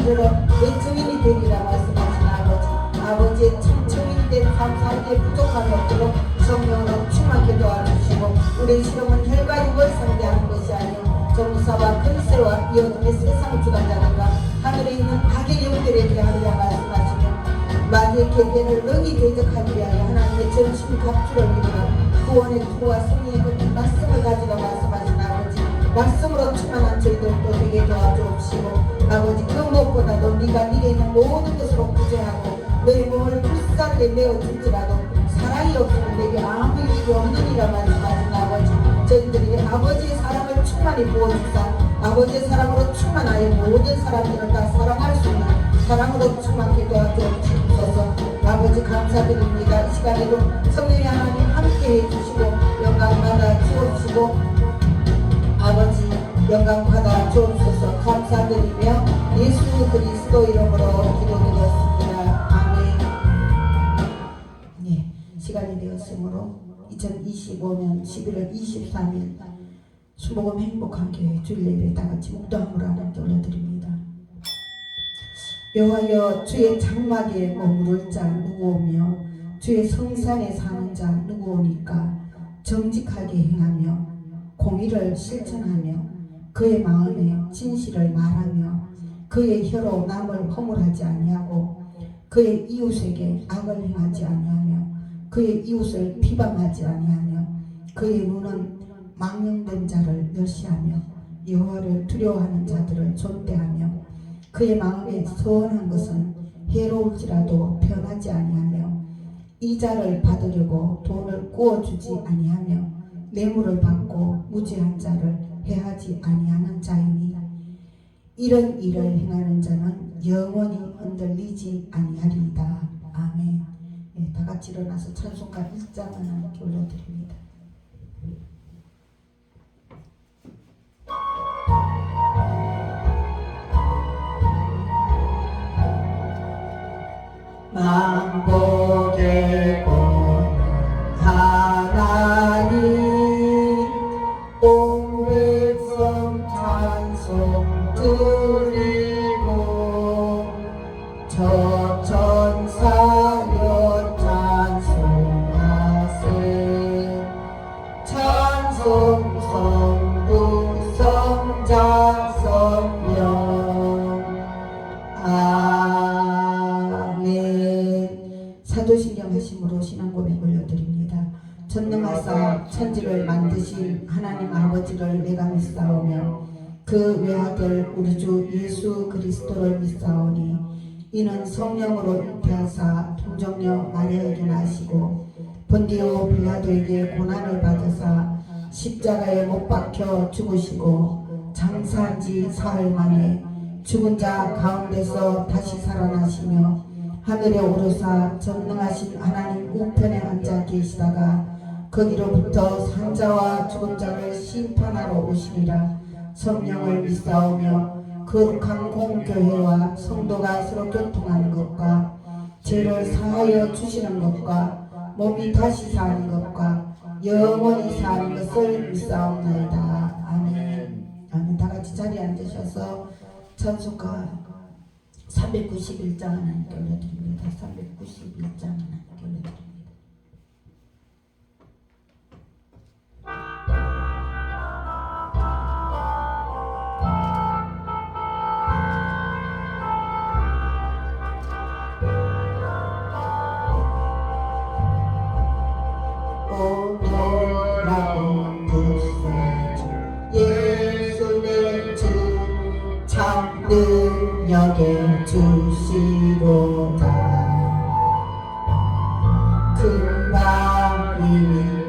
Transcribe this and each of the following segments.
이르러 내 증인이 되리라 말씀하신 아버지의 참 증인이 된 삶 살기에 부족함이 없도록 성령으로 충만케 도와주시고 우리의 실험은 혈과 육을 상대하는 것이 아니요 정사와 근세와 이어둠의 세상 주관자들과 하늘에 있는 악의 영들에 대하리라 말씀하시며 마귀의 계계를 능히 대적하기 위하여 하나님의 전신 갑주를 입으라 구원의 투와 승리의 끝인 말씀을 가지라 말씀하신 아버지 말씀으로 충만한 저희들도 되게 도와주옵시고 아버지 그 무엇보다도 네가 미래에 있는 모든 것으로 구제하고 너희 몸을 불쌍하게 내어줄지라도 사랑이 없으면 내게 아무 일이 없느니라 말씀하신 아버지 저희들이 아버지의 사랑을 충만히 부어주사 아버지의 사랑으로 충만하여 모든 사람들을 다 사랑할 수 있는 사랑으로 충만하게 도와주옵소서. 아버지 감사드립니다. 이 시간에도 성령의 하나님 함께 해주시고 영광 받아 주옵시고 아버지 영광 받아 주옵소서. 감사드리며 예수 그리스도 이름으로 기도드렸습니다. 아멘. 네, 시간이 되었으므로 2025년 11월 23일 수복음 행복한 교회 주일 예배 다같이 묵도함으로 하나님께 올려드립니다. 여호와여 주의 장막에 머무를 자 누구오며 주의 성산에 사는 자 누구오니까 정직하게 행하며 공의를 실천하며 그의 마음에 진실을 말하며 그의 혀로 남을 허물하지 아니하고 그의 이웃에게 악을 행하지 아니하며 그의 이웃을 비방하지 아니하며 그의 눈은 망령된 자를 멸시하며 여호와를 두려워하는 자들을 존대하며 그의 마음에 선한 것은 해로울지라도 변하지 아니하며 이자를 받으려고 돈을 구워주지 아니하며 뇌물을 받고 무지한 자를 해하지 아니하는 자이니 이런 일을 행하는 자는 영원히 흔들리지 아니하리이다. 아멘. 네, 다같이 일어나서 찬송가 1장을 하나님께 올려드립니다. 만복의 하나님 온 백성 찬송 드리고 저 천사여 찬송하세 찬송 성부 성자 성령 아멘. 사도신경 하심으로 신앙고백 올려드립니다. 전능하사 천지를 만드신 하나님 아버지를 내가 믿사오며 그 외아들 우리 주 예수 그리스도를 믿사오니 이는 성령으로 잉태하사 동정녀 마리아에게 나시고 본디오 빌라도에게 고난을 받으사 십자가에 못 박혀 죽으시고 장사한 지 사흘 만에 죽은 자 가운데서 다시 살아나시며 하늘에 오르사 전능하신 하나님 우편에 앉아 계시다가 거기로부터 산자와 죽은 자를 심판하러 오시리라. 성령을 믿사오며 거룩한 공교회와 성도가 서로 교통하는 것과 죄를 사하여 주시는 것과 몸이 다시 사는 것과 영원히 사는 것을 믿사옵나이다. 아멘. 아멘. 다같이 자리에 앉으셔서 찬송가 391장 하나님께 올려드립니다. 391장 하나님께 올려드립니다. 오늘라고 부르세요. 예수는 주 참 능력의 주시로다. 금방이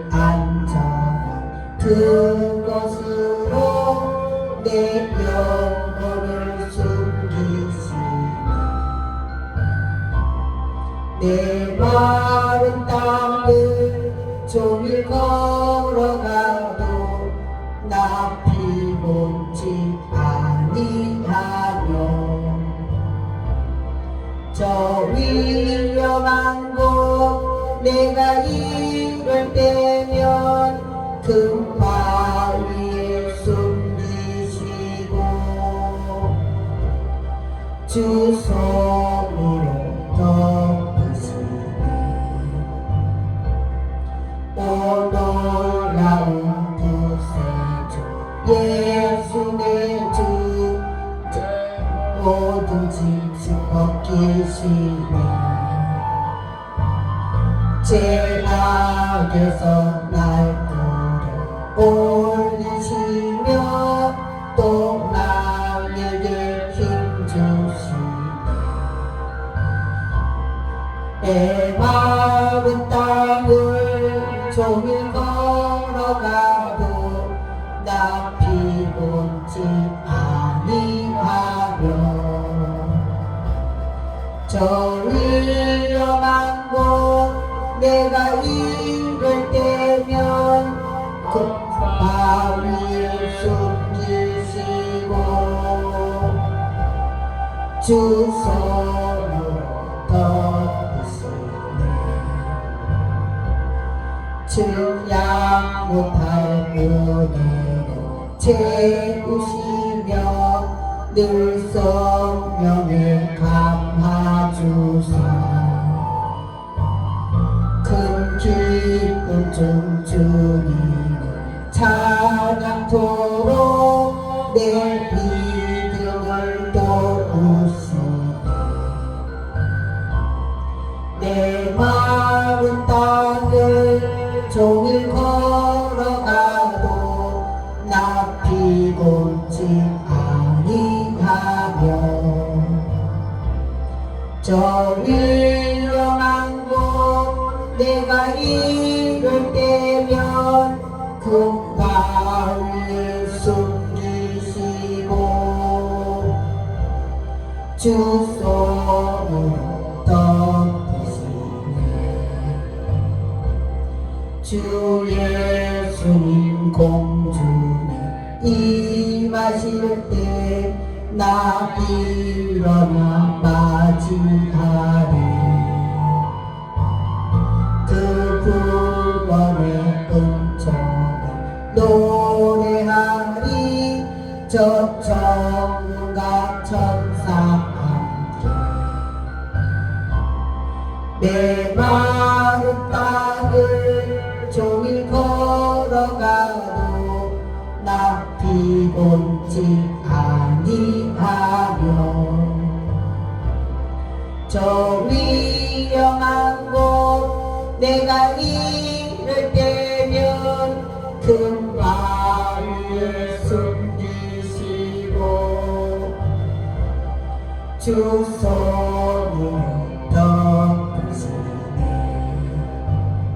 안전한 그곳으로 내 영혼을 숨기시니 내 마른 땅을 종일 걸어가도 나 피곤치 아니하며 저 위험한 곳 내가 이럴 때면 그 바위에 숨기시고 주 손으로 덮으시니 오 놀라운 구세주 예수 내 주 모든 짐승 벗기시니 죄악에서 날 끌어올리시며 또 나에게 힘주시니 내 마른 땅을 종일 걸어가도 나 피곤치 아니하며 저 위험한 곳 내가 이럴 때면 그 바위에 숨기시고 주 손으로 덮으시네 증량 못할 은혜로 채우시며 늘 성령에 감화주사 큰 기쁨 중 주님을 찬양토록 내 믿음을 도우시네 내 마른 땅을 종일 걸어가도 나 피곤치 아니하며 저 위험한 곳 내가 이럴 때면 그 바위에 숨기시고 주 손으로 덮으시네 주 예수님 공중에 임하실 때 나 일어나 맞이하리 그 구원의 은총을 노래하리 저 천가 천사 함께 내 마른 땅을 종일 걸어가도 나 피곤치 아니하며 저 위험한 곳 내가 이럴 때면 큰 바위에 숨기시고 주 손으로 덮으시네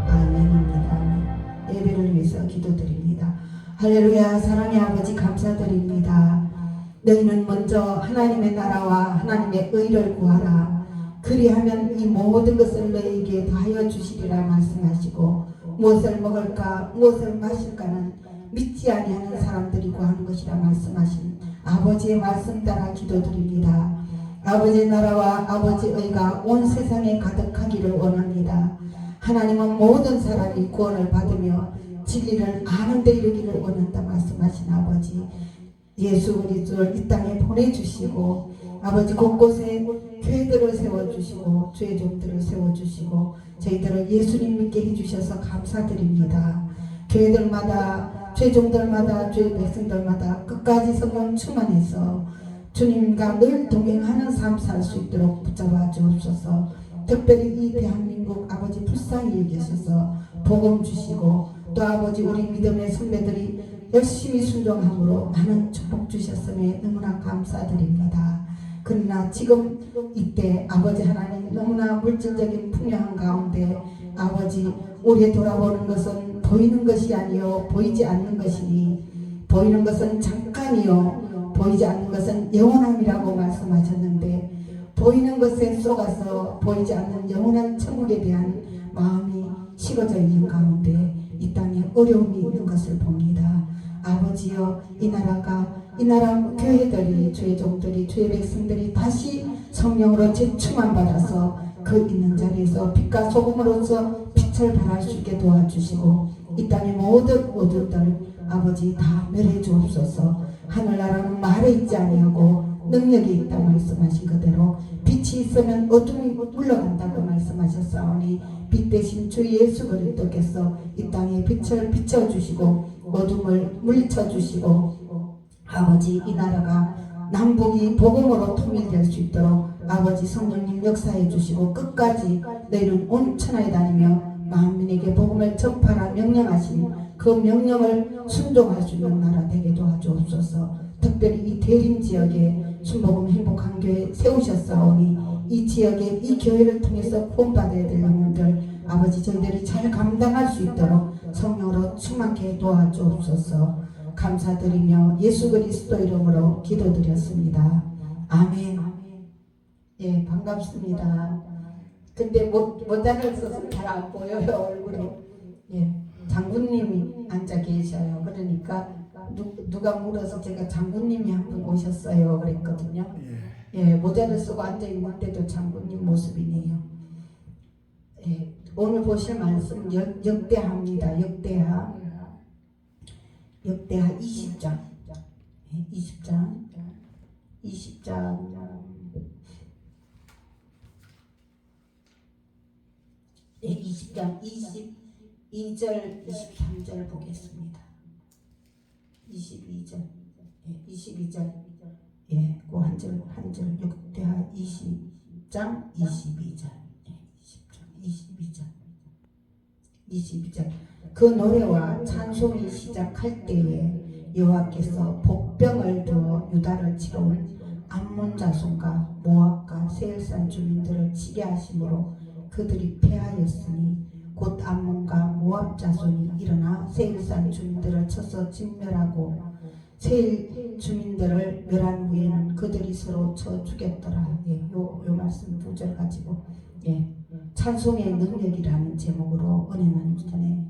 아멘입니다. 예배를 위해서 기도드립니다. 할렐루야. 사랑의 아버지 감사드립니다. 너희는 먼저 하나님의 나라와 하나님의 의를 구하라. 그리하면 이 모든 것을 너희에게 더하여 주시리라 말씀하시고 무엇을 먹을까 무엇을 마실까는 믿지 아니하는 사람들이 구하는 것이라 말씀하신 아버지의 말씀 따라 기도드립니다. 아버지의 나라와 아버지의 의가 온 세상에 가득하기를 원합니다. 하나님은 모든 사람이 구원을 받으며 진리를 아는 데 이르기를 원한다 말씀하신 아버지 예수 그리스도를 이 땅에 보내주시고 아버지 곳곳에 교회들을 세워주시고 주의 종들을 세워주시고 저희들을 예수님 믿게 해주셔서 감사드립니다. 교회들마다 주의 종들마다 주의 백성들마다 끝까지 성령 충만해서 주님과 늘 동행하는 삶 살 수 있도록 붙잡아 주옵소서. 특별히 이 대한민국 아버지 불쌍히 여기셔서 복음 주시고 또 아버지 우리 믿음의 선배들이 열심히 순종함으로 많은 축복 주셨음에 너무나 감사드립니다. 그러나 지금 이때 아버지 하나님 너무나 물질적인 풍요한 가운데 아버지 우리의 돌아보는 것은 보이는 것이 아니요 보이지 않는 것이니 보이는 것은 잠깐이요 보이지 않는 것은 영원함이라고 말씀하셨는데 보이는 것에 쏘가서 보이지 않는 영원한 천국에 대한 마음이 식어져 있는 가운데 이 땅에 어려움이 있는 것을 봅니다. 아버지여 이 나라 교회들이 주의 종들이 주의 백성들이 다시 성령으로 재충만 받아서 그 있는 자리에서 빛과 소금으로서 빛을 발할 수 있게 도와주시고 이 땅의 모든 어둠들 아버지 다 멸해 주옵소서. 하늘나라는 말에 있지 아니하고 능력이 있다 말씀하신 그대로 빛이 있으면 어둠이 물러간다고 말씀하셨사오니 빛 대신 주 예수 그리스도께서 이 땅에 빛을 비춰주시고 어둠을 물리쳐주시고 아버지 이 나라가 남북이 복음으로 통일될 수 있도록 아버지 성령님 역사해 주시고 끝까지 너희는 온 천하에 다니며 만민에게 복음을 전파라 명령하신 그 명령을 순종할 수 있는 나라 되게 도와주옵소서. 특별히 이 대림 지역에 순복음 행복한 교회 세우셨사오니 이 지역에 이 교회를 통해서 구원받아야 될 영혼들 아버지 저희들이 잘 감당할 수 있도록 성령으로 충만케 도와주옵소서. 감사드리며 예수 그리스도 이름으로 기도드렸습니다. 아멘. 예, 반갑습니다. 근데 모자를 써서 잘 안 보여요, 얼굴이. 예, 장군님이 앉아 계셔요. 그러니까 누가 물어서 제가 장군님이 한 분 오셨어요 그랬거든요. 예, 모자를 쓰고 앉아 있는데도 장군님 모습이네요. 예, 오늘 보실 말씀 역대하입니다. 역대하 20장. 예, 20장. 예, 20장 22절 23절 보겠습니다. 22절. 예, 22절. 예, 그 한 절 역대하 20장 22절. 예, 20장 22절. 그 노래와 찬송이 시작할 때에 여호와께서 복병을 두어 유다를 치러 온 암몬 자손과 모압과 세일산 주민들을 치게 하심으로 그들이 패하였으니 곧 암몬과 모압 자손이 일어나 세일산 주민들을 쳐서 진멸하고 세일 주민들을 멸한 후에는 그들이 서로 쳐 죽였더라. 예, 요 말씀 2절 가지고 예, 찬송의 능력이라는 제목으로 은혜 나눔 전에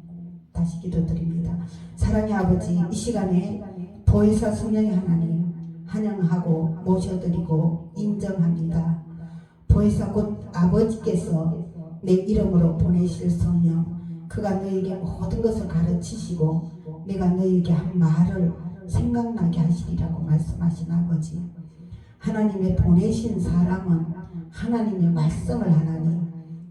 다시 기도드립니다. 사랑의 아버지, 이 시간에 보혜사 성령의 하나님 환영하고 모셔드리고 인정합니다. 보혜사 곧 아버지께서 내 이름으로 보내실 성령, 그가 너에게 모든 것을 가르치시고 내가 너에게 한 말을 생각나게 하시리라고 말씀하신 아버지, 하나님의 보내신 사람은 하나님의 말씀을 하나니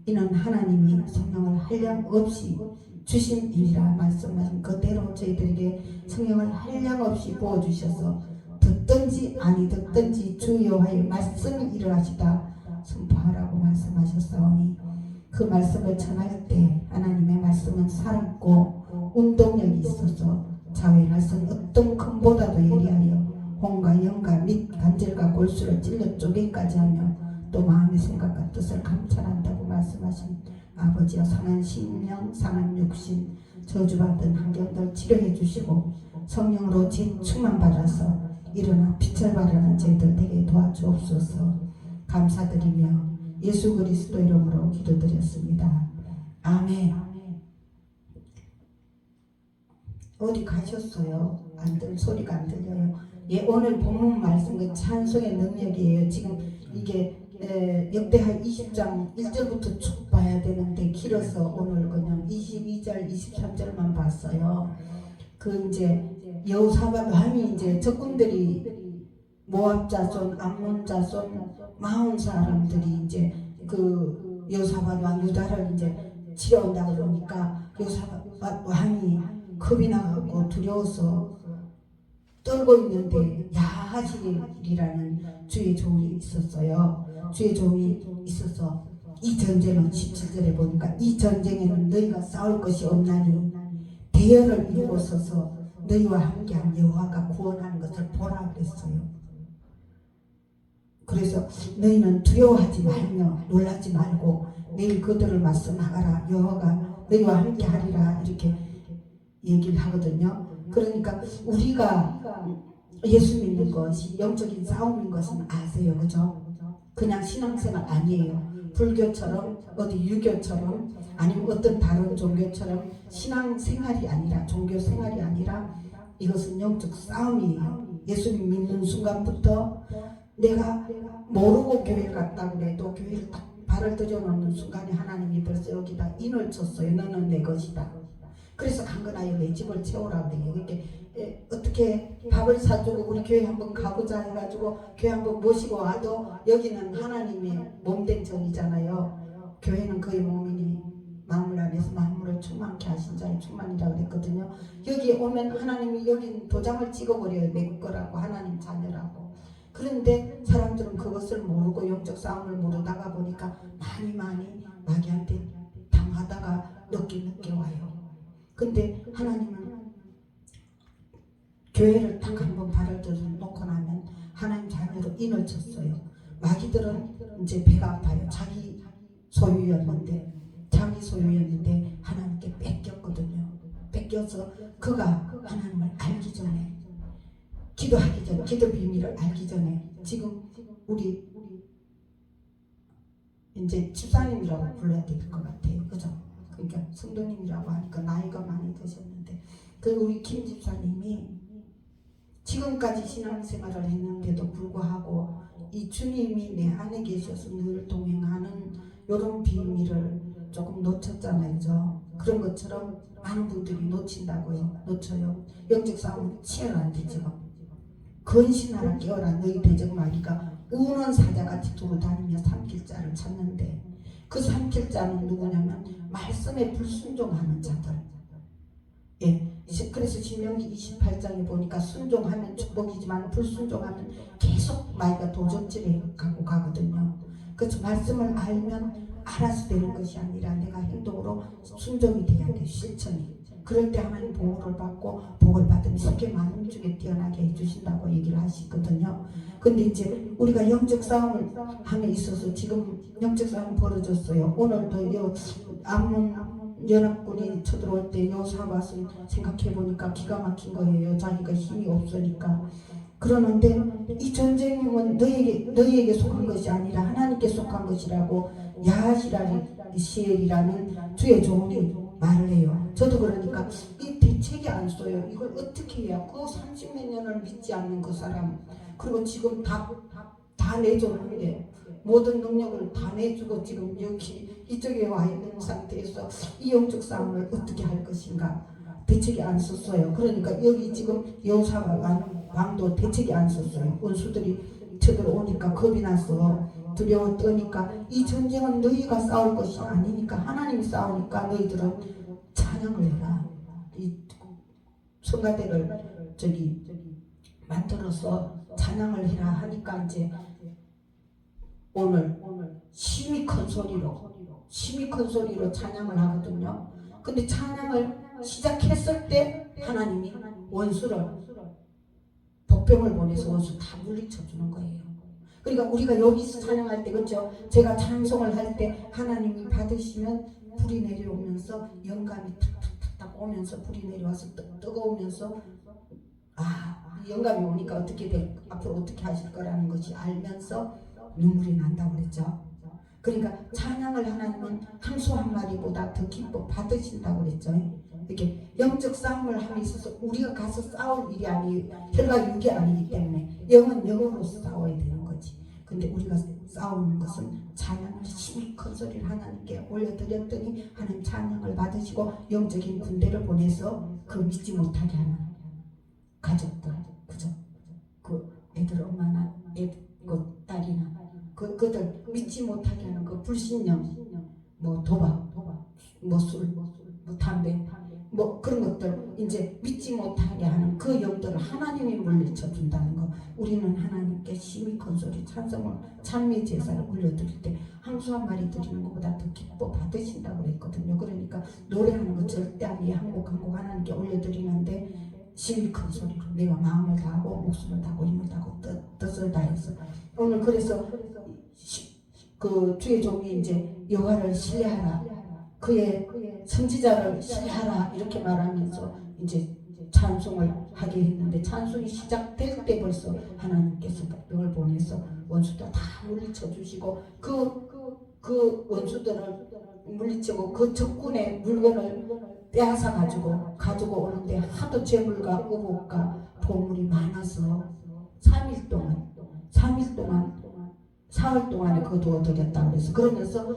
이는 하나님이 성령을 한량없이 주심이라 말씀하신 그대로 저희들에게 성령을 한량없이 부어주셔서 듣든지 아니 듣든지 주 여호와의 말씀이 일어나시다 선포하라고 말씀하셨사오니 그 말씀을 전할 때 하나님의 말씀은 살았고 운동력이 있어서 자외 말씀 어떤 금보다도 예리하여 혼과 영과 및 관절과 골수를 찔러 쪼개기까지 하며 또 마음의 생각과 뜻을 감찰한다고 말씀하신 아버지여, 상한 심령 상한 육신 저주받은 환경들 치료해 주시고 성령으로 진충만 받아서 일어나 빛을 발하는 저희들 되게 도와주옵소서. 감사드리며 예수 그리스도 이름으로 기도드렸습니다. 아멘. 어디 가셨어요? 소리가 안 들려요. 예, 오늘 본문 말씀은 찬송의 능력이에요. 지금 이게 역대하 20장 1절부터 쭉 봐야 되는데 길어서 오늘 그냥 22절 23절만 봤어요. 그 이제 여호사밧 왕이 이제 적군들이 모압 자손, 암몬 자손 40 사람들이 이제 그 여호사밧 왕 유다를 이제 치러 온다 그러니까 여호사밧 왕이 겁이 나고 두려워서 떨고 있는데 야하실이라는 주의 종이 있었어요. 주의 종이 있어서 이 전쟁은 17절에 보니까 이 전쟁에는 너희가 싸울 것이 없나니 대열을 이루고 서서 너희와 함께한 여호와가 구원하는 것을 보라 그랬어요. 그래서 너희는 두려워하지 말며 놀라지 말고 내일 그들을 맞서 나가라. 여호와가 너희와 함께하리라 이렇게 얘기를 하거든요. 그러니까 우리가 예수 믿는 것이 영적인 싸움인 것은 아세요, 그죠? 그냥 신앙생활 아니에요. 불교처럼 어디 유교처럼 아니면 어떤 다른 종교처럼 신앙생활이 아니라 종교생활이 아니라 이것은 영적 싸움이에요. 예수 믿는 순간부터 내가 모르고 교회를 갔다고 해도 교회를 딱 발을 들여놓는 순간에 하나님이 벌써 여기다 인을 쳤어요. 너는 내 것이다. 그래서 강건하여 내 집을 채우라고 해요. 이렇게 어떻게 밥을 사주고 우리 교회 한번 가보자 해가지고 교회 한번 모시고 와도 여기는 하나님의 몸된 전이잖아요. 교회는 그의 몸이니 마음을 안에서 마음으로 충만케 하신 자의 충만이라고 그랬거든요. 여기 오면 하나님이 여기 도장을 찍어버려요. 내 거라고, 하나님 자녀라고. 그런데 사람들은 그것을 모르고 영적 싸움을 모르다가 보니까 많이 마귀한테 당하다가 늦게 와요. 근데 하나님은 교회를 딱 한번 발을 들어놓고 나면 하나님 자녀로 인을 쳤어요. 마귀들은 이제 배가 아파요. 자기 소유였는데 하나님께 뺏겼거든요. 뺏겨서 그가 하나님을 알기 전에, 기도하기 전에, 기도 비밀을 알기 전에, 지금 우리 이제 집사님이라고 불러야 될 것 같아요. 그죠? 그러니까 성도님이라고 하니까 나이가 많이 드셨는데, 그 우리 김 집사님이 지금까지 신앙생활을 했는데도 불구하고 이 주님이 내 안에 계셔서 늘 동행하는 이런 비밀을 조금 놓쳤잖아요. 그죠? 그런 것처럼 많은 분들이 놓친다고요. 놓쳐요. 영적 싸움은 치열한데 지금 근신하라 깨어라 너희 대적 마귀가 우는 사자같이 돌아다니며 삼킬자를 찾는데, 그 삼킬자는 누구냐면 말씀에 불순종하는 자들. 그래서 신명기 28장에 보니까 순종하면 축복이지만 불순종하면 계속 마귀가 도적질에 갖고 가거든요. 그래서 말씀을 알면 알아서 되는 것이 아니라 내가 행동으로 순종이 돼야 돼. 실천이. 그럴 때 하나님 보호를 받고 복을 받으면 세계 만민 중에 뛰어나게 해주신다고 얘기를 하시거든요. 근데 이제 우리가 영적 싸움을 함에 있어서 지금 영적 싸움 벌어졌어요. 오늘도 암몬 연합군이 쳐들어올 때 여호사밧은 생각해보니까 기가 막힌 거예요. 자기가 힘이 없으니까. 그러는데 이 전쟁은 너희에게 속한 것이 아니라 하나님께 속한 것이라고 야하시엘이라는 주의 종이 말을 해요. 저도 그러니까 이 대책이 안 써요. 이걸 어떻게 해야, 그 30몇 년을 믿지 않는 그 사람, 그리고 지금 다 내줬는데 모든 능력을 다 내주고 지금 여기 이쪽에 와 있는 상태에서 이 영적 싸움을 어떻게 할 것인가 대책이 안 썼어요. 그러니까 여기 지금 여호사밧 왕도 대책이 안 썼어요. 원수들이 쳐들어오니까 겁이 나서 두려워 떠니까 이 전쟁은 너희가 싸울 것이 아니니까 하나님이 싸우니까 너희들은 찬양을 해라. 이 성가대를 만들어서 찬양을 해라 하니까 이제 오늘 심히 큰 소리로 찬양을 하거든요. 근데 찬양을 시작했을 때 하나님이 원수를 복병을 보내서 원수 다 물리쳐 주는 거예요. 그러니까 우리가 여기서 찬양할 때, 그렇죠? 제가 찬송을 할 때 하나님이 받으시면 불이 내려오면서 영감이 탁탁탁탁 오면서 불이 내려와서 뜨거우면서 영감이 오니까 어떻게 돼, 앞으로 어떻게 하실 거라는 것이 알면서 눈물이 난다고 그랬죠. 그러니까 찬양을 하나님은 함수 한 마리보다 더 기뻐 받으신다고 그랬죠. 이렇게 영적 싸움을 함에 있어서 우리가 가서 싸울 일이 아니에요. 혈과 육이 아니기 때문에 영은 영으로서 싸워야 되는 거지. 근데 우리가 싸우는 것은 찬양을 힘이 큰 소리를 하나님께 올려드렸더니 하나님 찬양을 받으시고 영적인 군대를 보내서 그 믿지 못하게 하는 가족들, 그죠? 그 애들 엄마나 그 딸이나 그들 믿지 못하게 하는 그 불신령, 뭐 도박, 뭐 술, 뭐 담배, 뭐 그런 것들 이제 믿지 못하게 하는 그 영들을 하나님이 물리쳐 준다는 거. 우리는 하나님께 심히 큰 소리 찬송을 찬미 제사를 올려드릴 때 항수 한 마리 드리는 것보다 더 기뻐 받으신다고 그랬거든요. 그러니까 노래하는 거 절대 아니에요. 한 곡 한 곡 하나님께 올려드리는데 심히 큰 소리로 내가 마음을 다하고 목숨을 다하고 힘을 다하고 뜻을 다해서 오늘 그래서 그 주의 종이 이제 여호와를 신뢰하라, 그의 선지자를 신뢰하라 이렇게 말하면서 이제 찬송을 하게 했는데, 찬송이 시작될 때 벌써 하나님께서 복병을 보내서 원수들 다 물리쳐 주시고 그 원수들을 물리치고 그 적군의 물건을 빼앗아 가지고 오는데 하도 재물과 의복과 보물이 많아서 3일 동안 사흘 동안에 거두어 드렸다 그래서 그러면서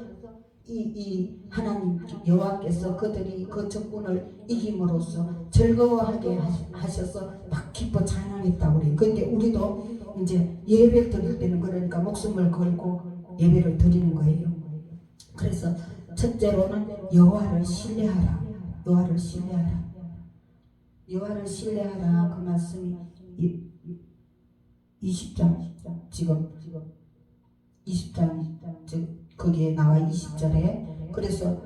이 하나님 여호와께서 그들이 그 적군을 이김으로써 즐거워하게 하셔서 막 기뻐 찬양했다고 그래요. 근데 우리도 이제 예배 드릴 때는 그러니까 목숨을 걸고 예배를 드리는 거예요. 그래서 첫째로는 여호와를 신뢰하라. 여호와를 신뢰하라. 여호와를 신뢰하라. 그 말씀이 20장 지금 20장 거기에 나와 20절에 그래서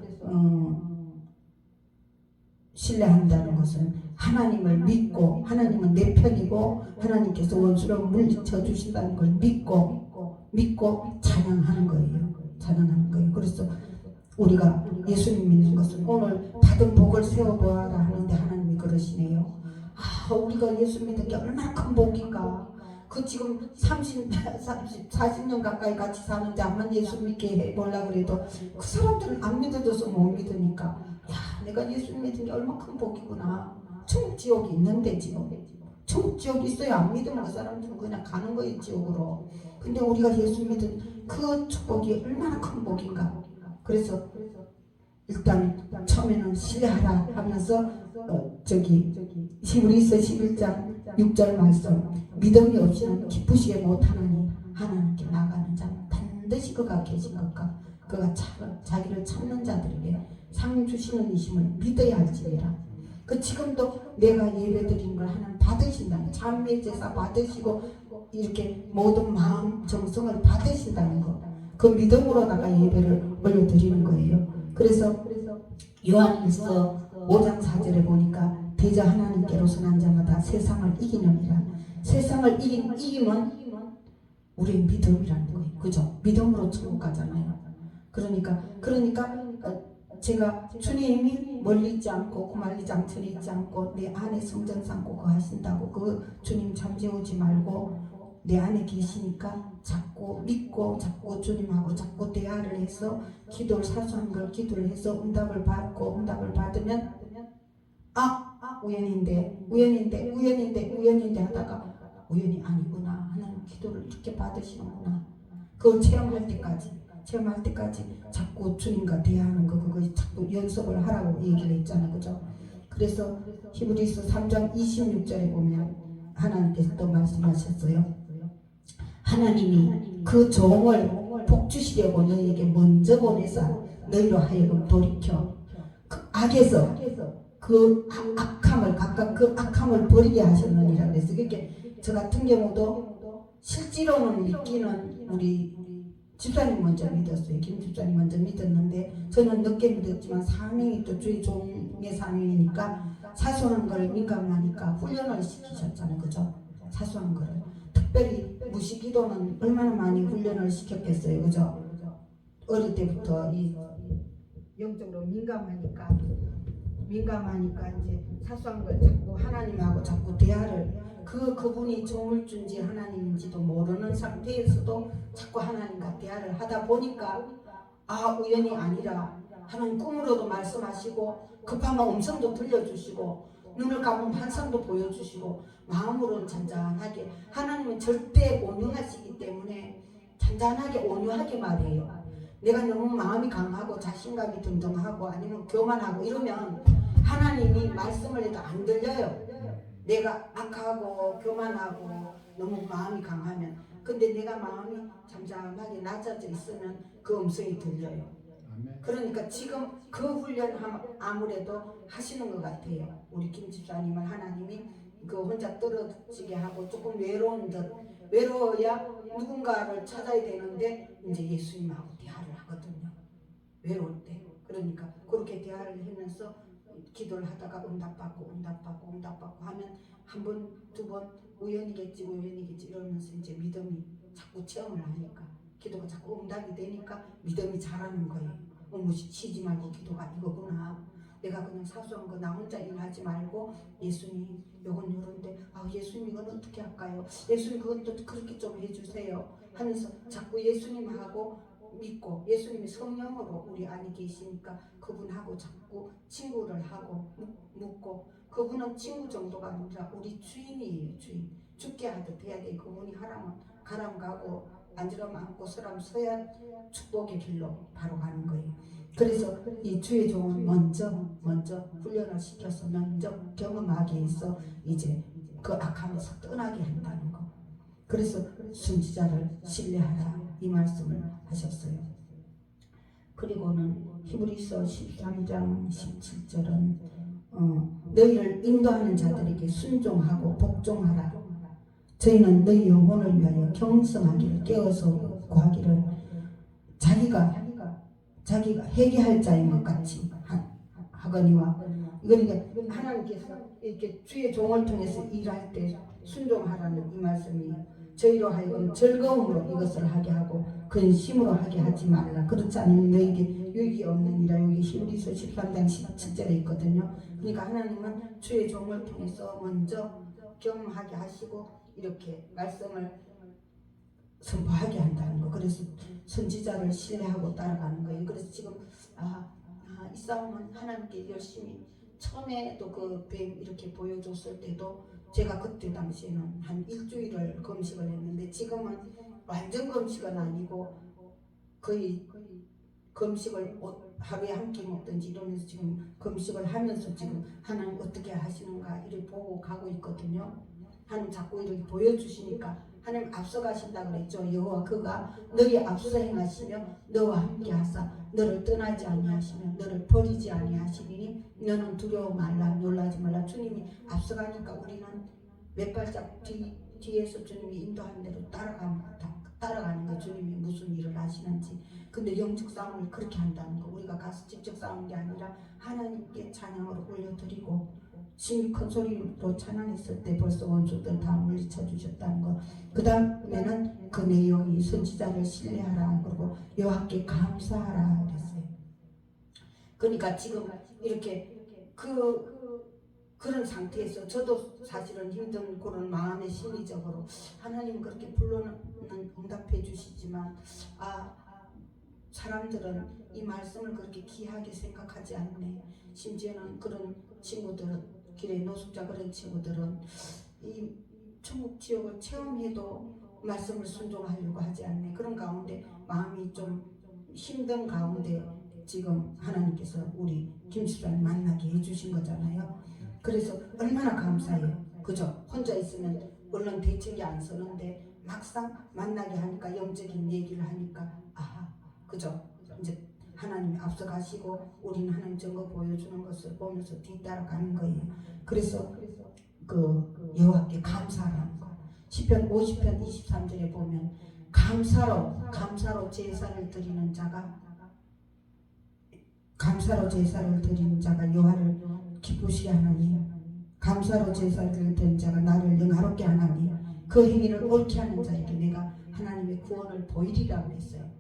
신뢰한다는 것은 하나님을 믿고 하나님은 내 편이고 하나님께서 원수를 물리쳐 주신다는 걸 믿고 찬양하는 거예요. 찬양하는 거예요. 그래서 우리가 예수님 믿는 것은 오늘 받은 복을 세워보아라 하는데 하나님이 그러시네요. 우리가 예수 믿는 게 얼마나 큰 복인가. 그 지금 40년 가까이 같이 사는 자만 예수 믿게 해보려고 그래도 그 사람들은 안 믿어줘서 못 믿으니까 야, 내가 예수 믿은 게 얼마나 큰 복이구나. 천국 지옥이 있는데 지금 천국 지옥이 있어야 안 믿으면 그 사람들은 그냥 가는 거예요, 지옥으로. 근데 우리가 예수 믿은 그 축복이 얼마나 큰 복인가. 그래서 일단 처음에는 신뢰하라 하면서 히브리서 11장 6절 말씀 믿음이 없이는 기쁘시게 못하나니 하나님께 나가는 자는 반드시 그가 계신 것과 그가 자기를 찾는 자들에게 상 주시는 이심을 믿어야 할지니라. 그 지금도 내가 예배드린 걸 하나님 받으신다는 찬미 제사 받으시고 이렇게 모든 마음 정성을 받으신다는 거, 그 믿음으로다가 예배를 올려드리는 거예요. 그래서 요한일서 5장 4절에 보니까 대저 하나님께로 선한 자마다 세상을 이기느니라. 세상을 이기면 우리의 믿음이라는 거예요. 그죠? 믿음으로 천국 가잖아요. 그러니까 제가 주님이 멀리 있지 않고 고말리 장천에 있지 않고 내 안에 성전 삼고 거하신다고 그 주님 잠재우지 말고 내 안에 계시니까 자꾸 믿고 자꾸 주님하고 자꾸 대화를 해서 기도를 사소한 걸 기도를 해서 응답을 받고 응답을 받으면 우연인데 하다가 우연이 아니구나. 하나님 기도를 이렇게 받으시는구나. 그걸 체험할 때까지 자꾸 주님과 대화하는 거 그거 자꾸 연습을 하라고 얘기를 했잖아요. 그죠? 그래서 히브리서 3장 26절에 보면 하나님께서 또 말씀하셨어요. 하나님이 그 종을 복주시려고 너희에게 먼저 보내사 너희로 하여금 돌이켜 그 악에서 그 악함을 각각 그 악함을 버리게 하셨느니라. 그래서 그렇게 저 같은 경우도 실제로는 믿기는 우리 집사님 먼저 믿었어요. 김 집사님 먼저 믿었는데 저는 늦게 믿었지만 사명이 또 주의 종의 사명이니까 사소한 걸 민감하니까 훈련을 시키셨잖아요. 그죠? 사소한 거를 특별히 무시기도는 얼마나 많이 훈련을 시켰겠어요. 그죠? 어릴 때부터 이 영적으로 민감하니까 이제 사소한 걸 자꾸 하나님하고 자꾸 대화를 그분이 종을 준지 하나님인지도 모르는 상태에서도 자꾸 하나님과 대화를 하다 보니까 우연이 아니라 하나님 꿈으로도 말씀하시고 급하면 음성도 들려주시고 눈을 감으면 환상도 보여주시고 마음으로는 잔잔하게 하나님은 절대 온유하시기 때문에 잔잔하게 온유하게 말해요. 내가 너무 마음이 강하고 자신감이 등등하고 아니면 교만하고 이러면 하나님이 말씀을 해도 안 들려요. 내가 악하고 교만하고 너무 마음이 강하면. 근데 내가 마음이 잠잠하게 낮아져 있으면 그 음성이 들려요. 그러니까 지금 그 훈련 아무래도 하시는 것 같아요. 우리 김 집사님은 하나님이 그 혼자 떨어지게 하고 조금 외로운 듯 외로워야 누군가를 찾아야 되는데 이제 예수님하고 대화를 하거든요. 외로울 때. 그러니까 그렇게 대화를 하면서 기도를 하다가 응답받고 하면 한 번, 두 번 우연이겠지 이러면서 이제 믿음이 자꾸 체험을 하니까 기도가 자꾸 응답이 되니까 믿음이 자라는 거예요. 무시치지 말고 기도가 이거구나. 내가 그냥 사소한 거 나 혼자 일하지 말고 예수님 요건 요런데 예수님 이건 어떻게 할까요? 예수님 그것도 그렇게 좀 해주세요 하면서 자꾸 예수님하고 믿고 예수님이 성령으로 우리 안에 계시니까 그분하고 자꾸 친구를 하고 묻고 그분은 친구 정도가 아니라 우리 주인이에요. 주인. 죽게 하듯 해야 돼. 그분이 하라면 가라면 가고 앉으라면 앉고 서라면 서야 축복의 길로 바로 가는 거예요. 그래서 이 주의 종은 먼저 훈련을 시켜서 먼저 경험하게 해서 이제 그 악함에서 떠나게 한다는 거. 그래서 선지자를 신뢰하라 이 말씀을 하셨어요. 그리고는 히브리서 13장 17절은 너희를 인도하는 자들에게 순종하고 복종하라. 저희는 너희 영혼을 위하여 경성하기를 깨어서 구하기를 자기가 회개할 자인 것 같이 하거니와. 그러니까 하나님께서 이렇게 주의 종을 통해서 일할 때 순종하라는 이 말씀이에요. 저희로 하여금 즐거움으로 이것을 하게 하고 근심으로 하게 하지 말라. 그렇지 않으면 너에게 유익이 없느니라. 여기 히브리서 13장 17절에 있거든요. 그러니까 하나님은 주의 종을 통해서 먼저 경험하게 하시고 이렇게 말씀을 선포하게 한다는 거. 그래서 선지자를 신뢰하고 따라가는 거예요. 그래서 지금 이 싸움은 하나님께 열심히 처음에도 그 뱀 이렇게 보여줬을 때도 제가 그때 당시에는 한 일주일을 금식을 했는데 지금은 완전 금식은 아니고 거의 금식을 하루에 한 끼 먹든지 이러면서 지금 금식을 하면서 지금 하나님 어떻게 하시는가 이렇게 보고 가고 있거든요. 하나님 자꾸 이렇게 보여주시니까 하나님 앞서가신다 그랬죠. 여호와 그가 너희 앞서 행하시며 너와 함께 하사 너를 떠나지 아니하시며 너를 버리지 아니하시리니 너는 두려워 말라 놀라지 말라. 주님이 앞서가니까 우리는 몇 발짝 뒤에서 주님이 인도하는 대로 따라가는 거. 주님이 무슨 일을 하시는지. 근데 영적 싸움을 그렇게 한다는 거. 우리가 가서 직접 싸우는 게 아니라 하나님께 찬양으로 올려드리고 심히 큰 소리로 찬양했을 때 벌써 원수들 다 물리쳐 주셨다는 거. 그 다음에는 그 내용이 선지자를 신뢰하라 그리고 여호와께 감사하라 그랬어요. 그러니까 지금 이렇게 그런 상태에서 저도 사실은 힘든 그런 마음의 심리적으로 하나님 그렇게 불러는 응답해 주시지만 사람들은 이 말씀을 그렇게 귀하게 생각하지 않네. 심지어는 그런 친구들은 길에 노숙자 그런 친구들은 이 천국 지옥을 체험해도 말씀을 순종하려고 하지 않네. 그런 가운데 마음이 좀 힘든 가운데 지금 하나님께서 우리 김집사님 만나게 해주신 거잖아요. 그래서 얼마나 감사해요. 그죠? 혼자 있으면 얼른 대책이 안 서는데 막상 만나게 하니까 영적인 얘기를 하니까 그죠? 이제 하나님이 앞서가시고 우리는 하나님 증거 보여주는 것을 보면서 뒤따라가는 거예요. 그래서 그 여호와께 감사하라는 거. 시편 50편 23절에 보면 감사로 제사를 드리는 자가 여호와를 기쁘시게 하나니 감사로 제사를 드리는 자가 나를 영화롭게 하나니 그 행위를 옳게 하는 자에게 내가 하나님의 구원을 보이리라 그랬어요.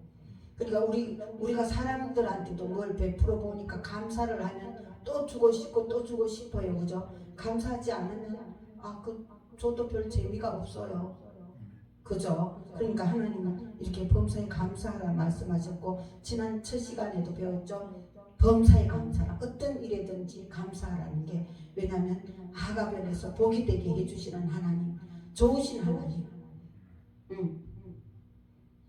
그러니까 우리가 사람들한테도 뭘 베풀어 보니까 감사를 하면 또 주고 싶고 또 주고 싶어요. 그죠? 감사하지 않으면 저도 별 재미가 없어요. 그죠? 그러니까 하나님은 이렇게 범사에 감사하라 말씀하셨고 지난 첫 시간에도 배웠죠. 범사에 감사라. 어떤 일에든지 감사하라는 게 왜냐하면 하가변에서 복이 되게 해주시는 하나님, 좋으신 하나님,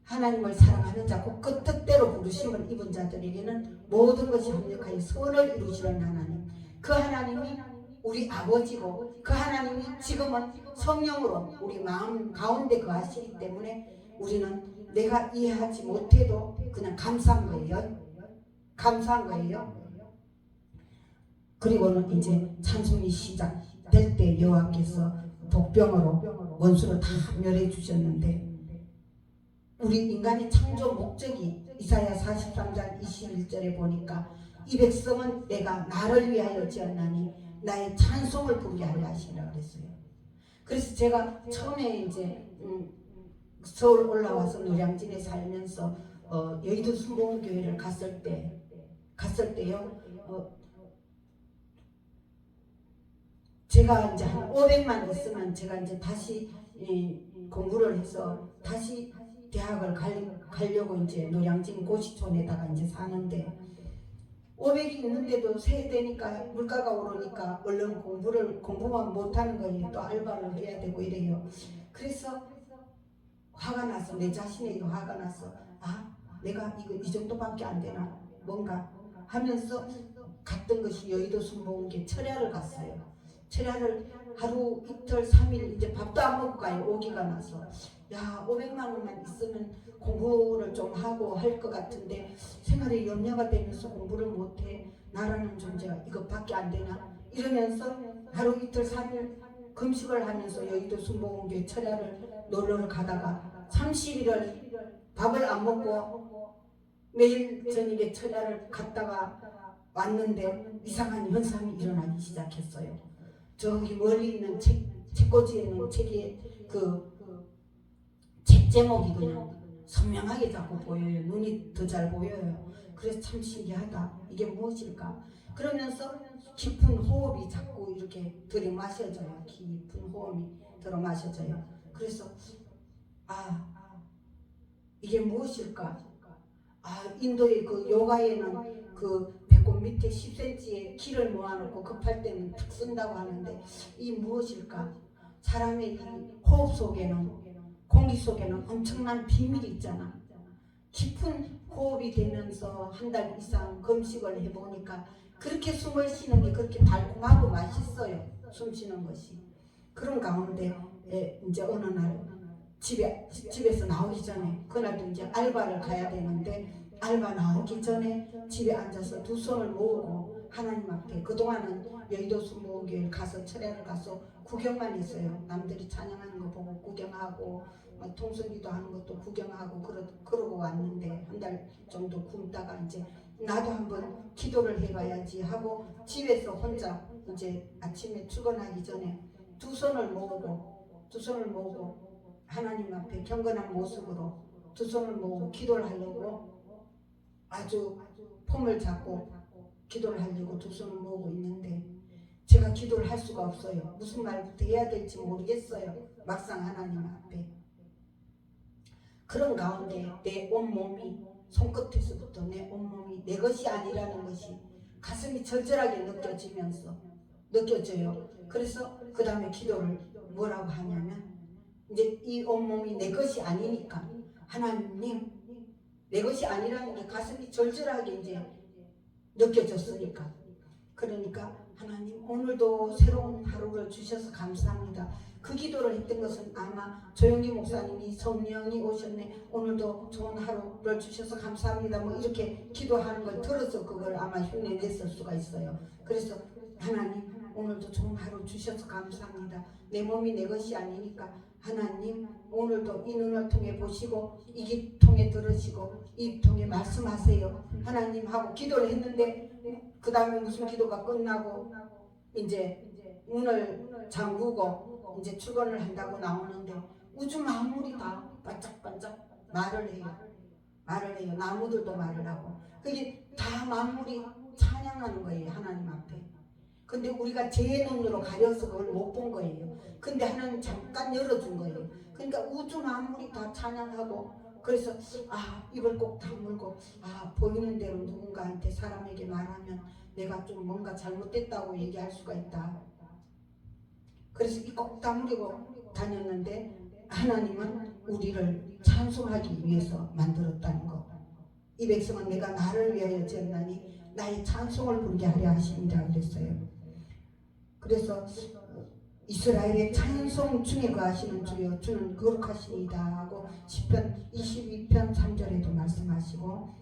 하나님을 사랑하는 자, 그 뜻대로 부르심을 입은 자들에게는 모든 것이 합력하여 선을 이루시는 하나님, 그 하나님이 우리 아버지고 그 하나님이 지금은 성령으로 우리 마음 가운데 거하시기 때문에 우리는 내가 이해하지 못해도 그냥 감사한 거예요. 그리고는 이제 찬송이 시작될 때 여호와께서 복병으로 원수를 다 멸해 주셨는데 우리 인간의 창조 목적이 이사야 43장 21절에 보니까 이 백성은 내가 나를 위하여 지었나니 나의 찬송을 부르게 하려 하시라 그랬어요. 그래서 제가 처음에 이제 서울 올라와서 노량진에 살면서 여의도 순복음교회를 갔을 때요. 제가 이제 한 500만 있으면 제가 이제 다시 공부를 해서 다시 대학을 가려고 이제 노량진 고시촌에다가 이제 사는데 500이 있는데도 세대니까 물가가 오르니까 얼른 공부만 못하는 거예요. 또 알바를 해야 되고 이래요. 그래서 화가 나서 내 자신에게 화가 나서 내가 이거 이 정도밖에 안 되나 뭔가 하면서 갔던 것이 여의도 순복음교회 철야를 갔어요. 철야를 하루 이틀 3일 이제 밥도 안 먹고 가요. 오기가 나서 500만 원만 있으면 공부를 좀 하고 할 것 같은데 생활에 염려가 되면서 공부를 못해. 나라는 존재가 이것밖에 안 되나 이러면서 하루 이틀 3일 금식을 하면서 여의도 순복음교회 철야를 놀러 가다가 30일을 밥을 안 먹고 매일 저녁에 철야를 갔다가 왔는데 이상한 현상이 일어나기 시작했어요. 저기 멀리 있는 책꽂이에 있는 책이 책 제목이 그냥 선명하게 자꾸 보여요. 눈이 더 잘 보여요. 그래서 참 신기하다. 이게 무엇일까? 그러면서 깊은 호흡이 자꾸 이렇게 들이마셔져요. 깊은 호흡이 들어마셔져요. 그래서 이게 무엇일까? 인도의 그 요가에는 그 배꼽 밑에 10cm의 키를 모아놓고 급할 때는 탁 쓴다고 하는데 이 무엇일까? 사람의 이 호흡 속에는 공기 속에는 엄청난 비밀이 있잖아. 깊은 호흡이 되면서 한 달 이상 금식을 해보니까 그렇게 숨을 쉬는 게 그렇게 달콤하고 맛있어요. 숨 쉬는 것이. 그런 가운데 이제 어느 날 집에서 나오기 전에 그날도 이제 알바를 가야 되는데 알바 나오기 전에 집에 앉아서 두 손을 모으고 하나님 앞에 그동안은 여의도 순복음교회 가서 철야를 가서 구경만 했어요. 남들이 찬양하는 거 보고 구경하고 통성기도 하는 것도 구경하고 그러고 왔는데 한 달 정도 굶다가 이제 나도 한번 기도를 해봐야지 하고 집에서 혼자 이제 아침에 출근하기 전에 두 손을 모으고 하나님 앞에 경건한 모습으로 두 손을 모으고 기도를 하려고 아주 폼을 잡고 기도를 하려고 두 손을 모으고 있는데 제가 기도를 할 수가 없어요. 무슨 말부터 해야 될지 모르겠어요. 막상 하나님 앞에. 그런 가운데 내 온몸이 손끝에서부터 내 온몸이 내 것이 아니라는 것이 가슴이 절절하게 느껴져요. 그래서 그 다음에 기도를 뭐라고 하냐면 이제 이 온몸이 내 것이 아니니까 하나님 내 것이 아니라는 게 가슴이 절절하게 이제 느껴졌으니까 그러니까 하나님 오늘도 새로운 하루를 주셔서 감사합니다. 그 기도를 했던 것은 아마 조영기 목사님이 성령이 오셨네 오늘도 좋은 하루를 주셔서 감사합니다 뭐 이렇게 기도하는 걸 들어서 그걸 아마 흉내냈을 수가 있어요. 그래서 하나님 오늘도 좋은 하루 주셔서 감사합니다. 내 몸이 내 것이 아니니까 하나님 오늘도 이 눈을 통해 보시고 이 귀 통해 들으시고 입 통해 말씀하세요 하나님 하고 기도를 했는데 그 다음에 무슨 기도가 끝나고 이제 문을 잠그고 이제 출근을 한다고 나오는데 우주 만물이 다 반짝반짝 말을 해요. 나무들도 말을 하고 그게 다 만물이 찬양하는 거예요. 하나님 앞에. 근데 우리가 제 눈으로 가려서 그걸 못 본 거예요. 근데 하나님 잠깐 열어준 거예요. 그러니까 우주 만물이 다 찬양하고 그래서 입을 꼭 다물고 보이는 대로 누군가한테 사람에게 말하면 내가 좀 뭔가 잘못됐다고 얘기할 수가 있다. 그래서 이 꼭 다물고 다녔는데 하나님은 우리를 찬송하기 위해서 만들었다는 것. 이 백성은 내가 나를 위하여 지었나니 나의 찬송을 부르게 하려 하십니다 그랬어요. 그래서 이스라엘의 찬송 중에 거하시는 주여 주는 거룩하시니다 하고 시편 22편 3절에도 말씀하시고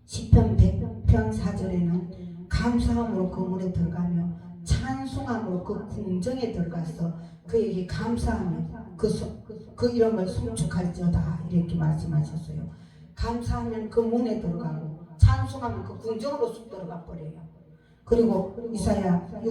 시편 100편 4절에는 감사함으로 그 문에 들어가며 찬송함으로 그 궁정에 들어가서 그에게 감사하며 그 이름을 송축할지어다 이렇게 말씀하셨어요. 감사하면 그 문에 들어가고 찬송하면 그 궁정으로 쑥 들어가 버려요. 그리고 이사야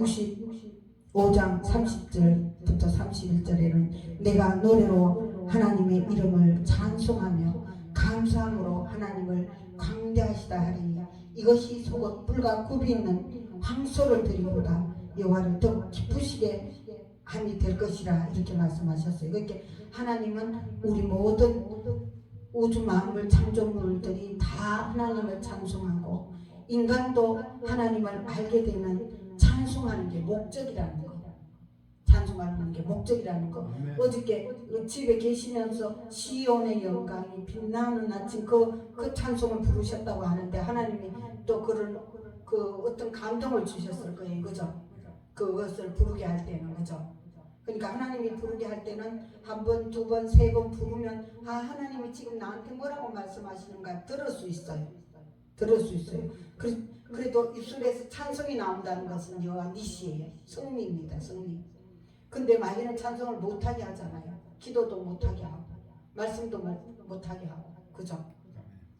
65장 30절부터 31절에는 내가 노래로 하나님의 이름을 찬송하며 감사함으로 하나님을 광대하시다 하리니 이것이 속옷 뿔과 굽이 있는 황소를 드리보다 여호와를 더 기쁘시게 함이 될 것이라 이렇게 말씀하셨어요. 그렇게 하나님은 우리 모든 우주 만물 창조물들이 다 하나님을 찬송하고 인간도 하나님을 알게 되는 찬송하는 게 목적이라는 거예요. 찬송하는 게 목적이라는 거. 어저께 집에 계시면서 시온의 영광이 빛나는 아침 그 찬송을 부르셨다고 하는데 하나님이 또 그런 그 어떤 감동을 주셨을 거예요, 그죠? 그것을 부르게 할 때는, 그죠? 그러니까 하나님이 부르게 할 때는 한 번, 두 번, 세 번 부르면 아 하나님이 지금 나한테 뭐라고 말씀하시는가 들을 수 있어요. 들을 수 있어요. 그래도 입술에서 찬송이 나온다는 것은 여호와 니시예요. 승리입니다. 승리. 근데 마귀는 찬송을 못하게 하잖아요. 기도도 못하게 하고 말씀도 못하게 하고, 그죠?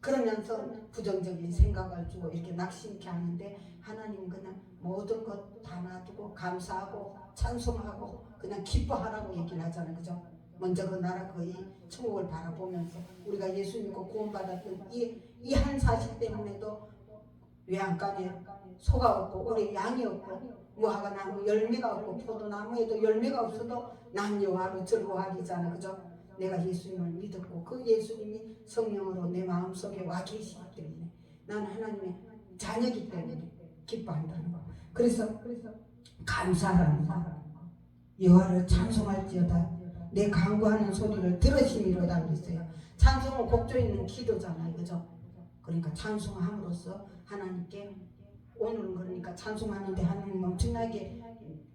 그러면서 부정적인 생각을 주고 이렇게 낙심케 하는데 하나님은 그냥 모든 것 다 놔두고 감사하고 찬송하고 그냥 기뻐하라고 얘기를 하잖아요, 그죠? 먼저 그 나라 거의 천국을 바라보면서 우리가 예수 믿고 구원받았던 이 한 사실 때문에도 외양간에 소가 없고 우리 양이 없고 무화과 나무 열매가 없고 포도나무에도 열매가 없어도 난 여호와로 즐거워하기잖아, 그죠? 내가 예수님을 믿었고 그 예수님이 성령으로 내 마음속에 와 계시기 때문에 나는 하나님의 자녀이기 때문에 기뻐한다는 거. 그래서 감사하는 거. 여호와를 찬송할지어다 내 간구하는 소리를 들으심이로다 그랬어요. 찬송은 곡조 있는 기도잖아요, 그죠? 그러니까 찬송함으로써 하나님께 오늘은 그러니까 찬송하는데 하나님 엄청나게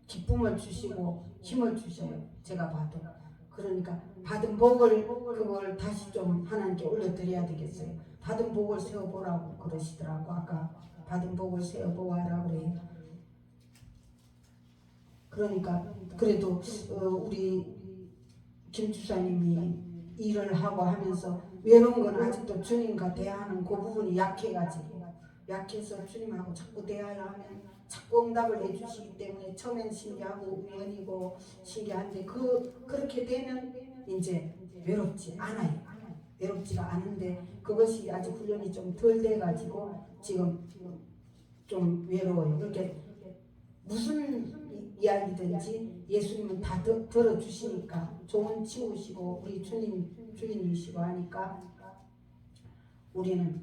기쁨을 주시고 힘을 주셔요. 제가 봐도. 그러니까 받은 복을 그걸 다시 좀 하나님께 올려드려야 되겠어요. 받은 복을 세워보라고 그러시더라고. 아까 받은 복을 세워보아라 그래요. 그러니까 그래도 우리 김 주사님이 일을 하고 하면서 외로운 건 아직도 주님과 대화하는 그 부분이 약해서 주님하고 자꾸 대화를 하면 자꾸 응답을 해주시기 때문에 처음엔 신기하고 우연이고 신기한데 그렇게 되면 이제 외롭지 않아요. 외롭지가 않은데 그것이 아직 훈련이 좀 덜 돼가지고 지금 좀 외로워요. 그렇게 무슨 이야기든지 예수님은 다 들어주시니까 좋은 친구시고 우리 주인이시고 하니까 우리는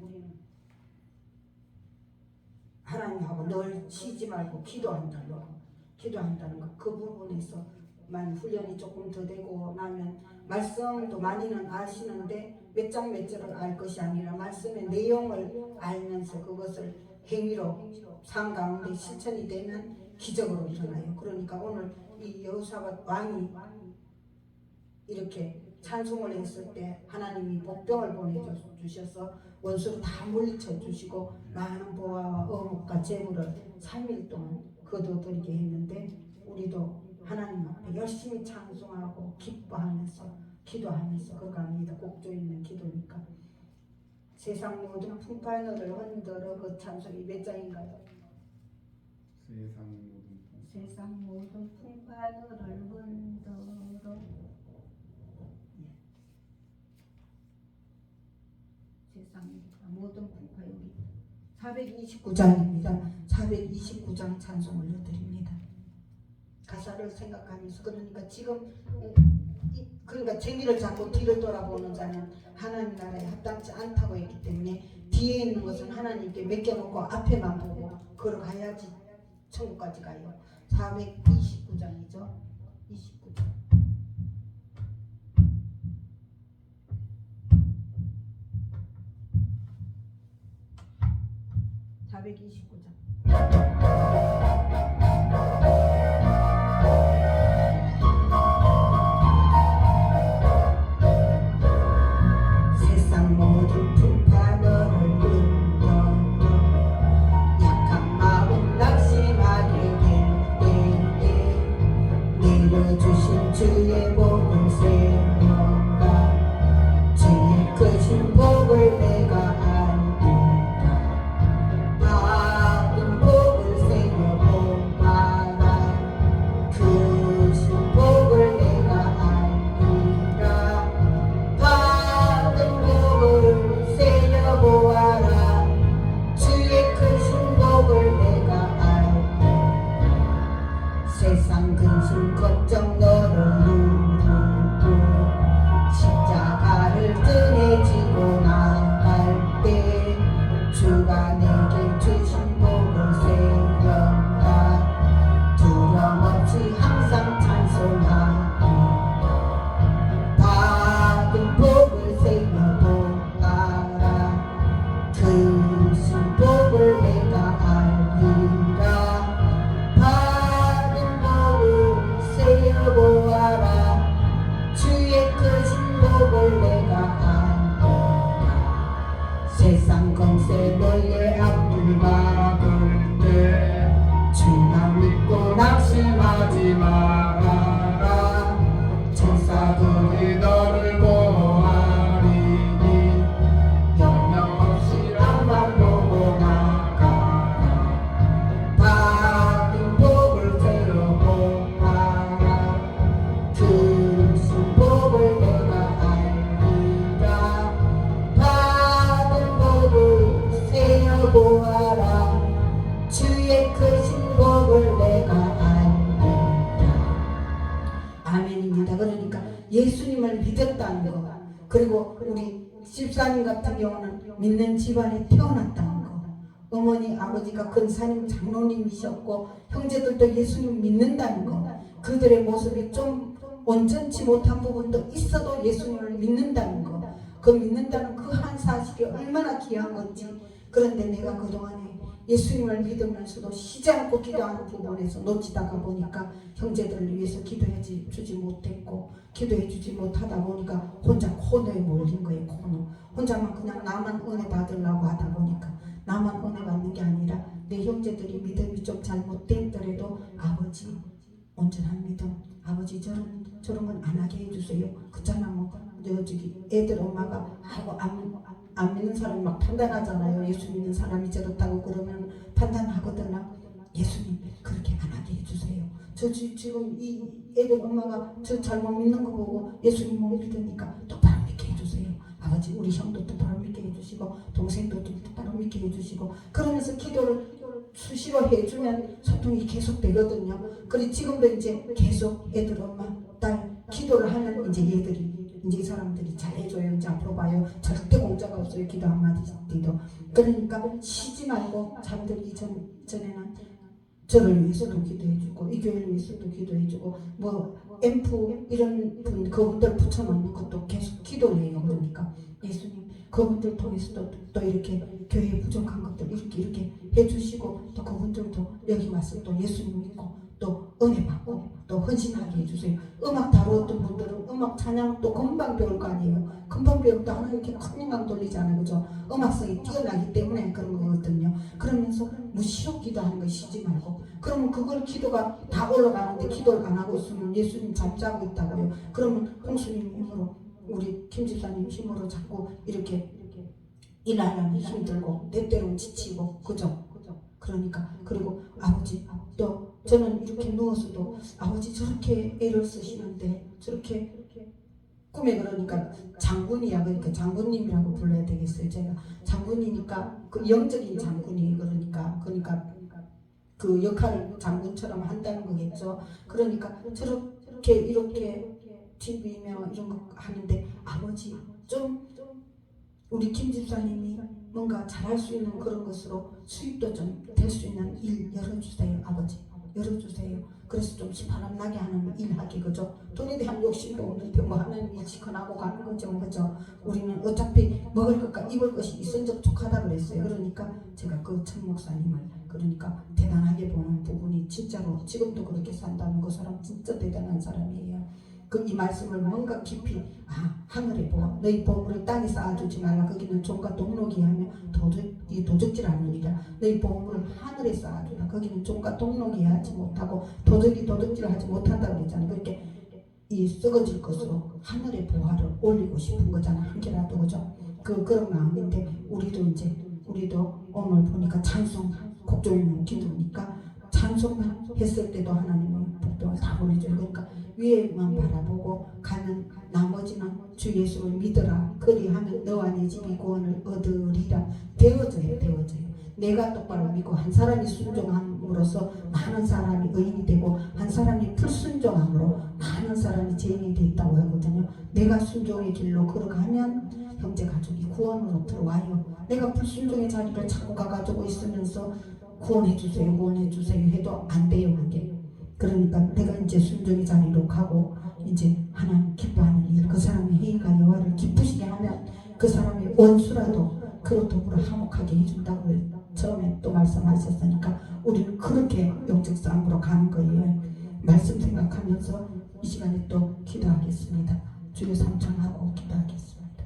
하나님하고 늘 쉬지 말고 기도한다는 거. 그 부분에서만 훈련이 조금 더 되고 나면 말씀도 많이는 아시는데 몇 장 몇 절을 알 것이 아니라 말씀의 내용을 알면서 그것을 행위로 삶 가운데 실천이 되면 기적으로 일어나요. 그러니까 오늘 이 여호사밧 왕이 이렇게 찬송을 했을 때 하나님이 복병을 보내주셔서 원수를 다 물리쳐 주시고 많은 보화와 어묵과 재물을 3일 동안 거둬들이게 했는데 우리도 하나님 앞에 열심히 찬송하고 기뻐하면서 기도하면서 그갑니다. 곡조 있는 기도니까. 세상 모든 풍파너를 흔들어 그 찬송이 몇 장인가요? 세상 모든 풍파너를 흔들어 세상 모든 풍파 여기 429장입니다. 429장 찬송 올려드립니다. 가사를 생각하면서 그러니까 지금 그러니까 재미를 잡고 뒤를 돌아보는 자는 하나님 나라에 합당치 않다고 했기 때문에 뒤에 있는 것은 하나님께 맡겨놓고 앞에만 보고 걸어가야지 천국까지 가요. 429장이죠. 29장. 429장. 세상 모든 풍파 너를 흔들어 약한 마음 낙심하게 될 때에 내려주신 주의 복을 세워가 주의 크신 복을 내가 받은 복을 세상 권세 너의 앞을 막을 때 주만 믿고 낙심하지 말아라. 천사들이 너를 보호하리니 영영없이 앞만 보고 나가라. 받은 복을 되어보아라. 주신 복을 내가 알리라. 받은 복을 세어보아라. 주의 크신 복을 내가 알리라. 아멘입니다. 그러니까 예수님을 믿었다는 거, 그리고 우리 집사님 같은 경우는 믿는 집안에 태어났다는 거, 어머니 아버지가 근사님 장로님이셨고 형제들도 예수님 믿는다는 거, 그들의 모습이 좀 온전치 못한 부분도 있어도 예수님을 믿는다는 거, 그 믿는다는 그 한 사실이 얼마나 귀한 건지. 그런데 내가 그동안에 예수님을 믿으면서도 쉬지 않고 기도하는 부분에서 놓치다가 보니까 형제들을 위해서 기도해 주지 못했고, 기도해 주지 못하다 보니까 혼자 코너에 몰린 거예요. 코너 혼자만 그냥 나만 은혜 받으려고 하다 보니까, 나만 은혜 받는 게 아니라 내 형제들이 믿음이 좀 잘못됐더라도 아버지 온전한 믿음, 아버지 저런 건 안 하게 해주세요. 그렇잖아. 뭐 저기 애들 엄마가 하고 안 믿는 사람이 막 판단하잖아요. 예수 믿는 사람이 저렇다고 그러면 판단하거든요. 예수님 그렇게 안 하게 해주세요. 저 지금 이 애들 엄마가 저 잘못 믿는 거 보고 예수님 못 믿으니까 똑바로 믿게 해주세요. 아버지 우리 형도 똑바로 믿게 해주시고 동생도 똑바로 믿게 해주시고, 그러면서 기도를 수시로 해주면 소통이 계속 되거든요. 그리고 지금도 이제 계속 애들 엄마 딸 기도를 하면 이제 얘들이 이제 이 사람들이 잘해줘요. 이제 앞으로 봐요. 절대 공짜가 없어요. 기도 한마디도. 그러니까 쉬지 말고 잠들기 전에는 저를 위해서도 기도해주고 이 교회를 위해서도 기도해주고 뭐 앰프 이런 분 그분들 붙여놓는 것도 계속 기도를 해요. 그러니까 예수님 그분들 통해서도 또 이렇게 교회에 부족한 것들 이렇게 해주시고, 또 그분들도 여기 와서 또 예수님 믿고 또 은혜 받고 또 헌신하게 해주세요. 음악 다루었던 분들은 음악 찬양 또 금방 배울 거 아니에요. 금방 배우다 하나 이렇게 큰 영감 돌리잖아요. 그죠? 음악성이 뛰어나기 때문에 그런 거거든요. 그러면서 무시로 기도하는 거 쉬지 말고, 그러면 그걸 기도가 다 올라가는데 기도를 안 하고 있으면 예수님 잠자고 있다고요. 그러면 홍수님 힘으로 우리 김 집사님 힘으로 자꾸 이렇게 일하려면 힘들고 때때로는 지치고, 그죠? 그러니까 그리고 아버지 또 저는 이렇게 누워서도 아버지 저렇게 애를 쓰시는데 저렇게 꿈에, 그러니까 장군이야. 그러니까 장군님이라고 불러야 되겠어요. 제가 장군이니까 그 영적인 장군이, 그러니까 그 역할을 장군처럼 한다는 거겠죠. 그러니까 저렇게 이렇게 TV며 이런 거 하는데 아버지 좀 우리 김 집사님이 뭔가 잘할 수 있는 그런 것으로 수입도 좀 될 수 있는 일 열어주세요. 아버지 열어주세요. 그래서 좀 시바람 나게 하는 일 하기, 그죠? 돈에 대한 욕심도 없는데 뭐 하나님이 지켜나고 가는 거죠. 그죠? 우리는 어차피 먹을 것과 입을 것이 있은 적족하다 그랬어요. 그러니까 제가 그 천 목사님을 그러니까 대단하게 보는 부분이, 진짜로 지금도 그렇게 산다는 그 사람 진짜 대단한 사람이에요. 그 이 말씀을 뭔가 깊이 하늘에 보아 너희 보물을 땅에 쌓아두지 말라. 거기는 종과 동록이 하며 도적질 하느니라. 너희 보물을 하늘에 쌓아두라. 거기는 종과 동록이 하지 못하고 도적이 도적질을 하지 못한다 그랬잖아요. 그렇게 이 썩어질 것으로 하늘의 보화를 올리고 싶은 거잖아. 한 개라도, 그죠? 그런 마음인데 우리도 오늘 보니까 찬송 곡조는 기도니까 찬송만 했을 때도 하나님은 복동을 다 보내줘요. 그러니까 위에만 바라보고 가는 나머지는 주 예수를 믿어라. 그리하면 너와 네 집이 구원을 얻으리라. 되어져요. 내가 똑바로 믿고 한 사람이 순종함으로써 많은 사람이 의인이 되고 한 사람이 불순종함으로 많은 사람이 죄인이 됐다고 하거든요. 내가 순종의 길로 걸어가면 형제 가족이 구원으로 들어와요. 내가 불순종의 자리를 찾고 가가지고 있으면서 구원해주세요 해도 안 돼요. 그게. 그러니까 내가 이제 순종의 자리로 가고 이제 하나님 기뻐하는 일, 그 사람의 행위가 여호와를 기쁘시게 하면 그 사람의 원수라도 그로 더불어 화목하게 해준다고 처음에 또 말씀하셨으니까 우리는 그렇게 영적 싸움으로 가는 거예요. 말씀 생각하면서 이 시간에 또 기도하겠습니다. 주여 삼창하고 기도하겠습니다.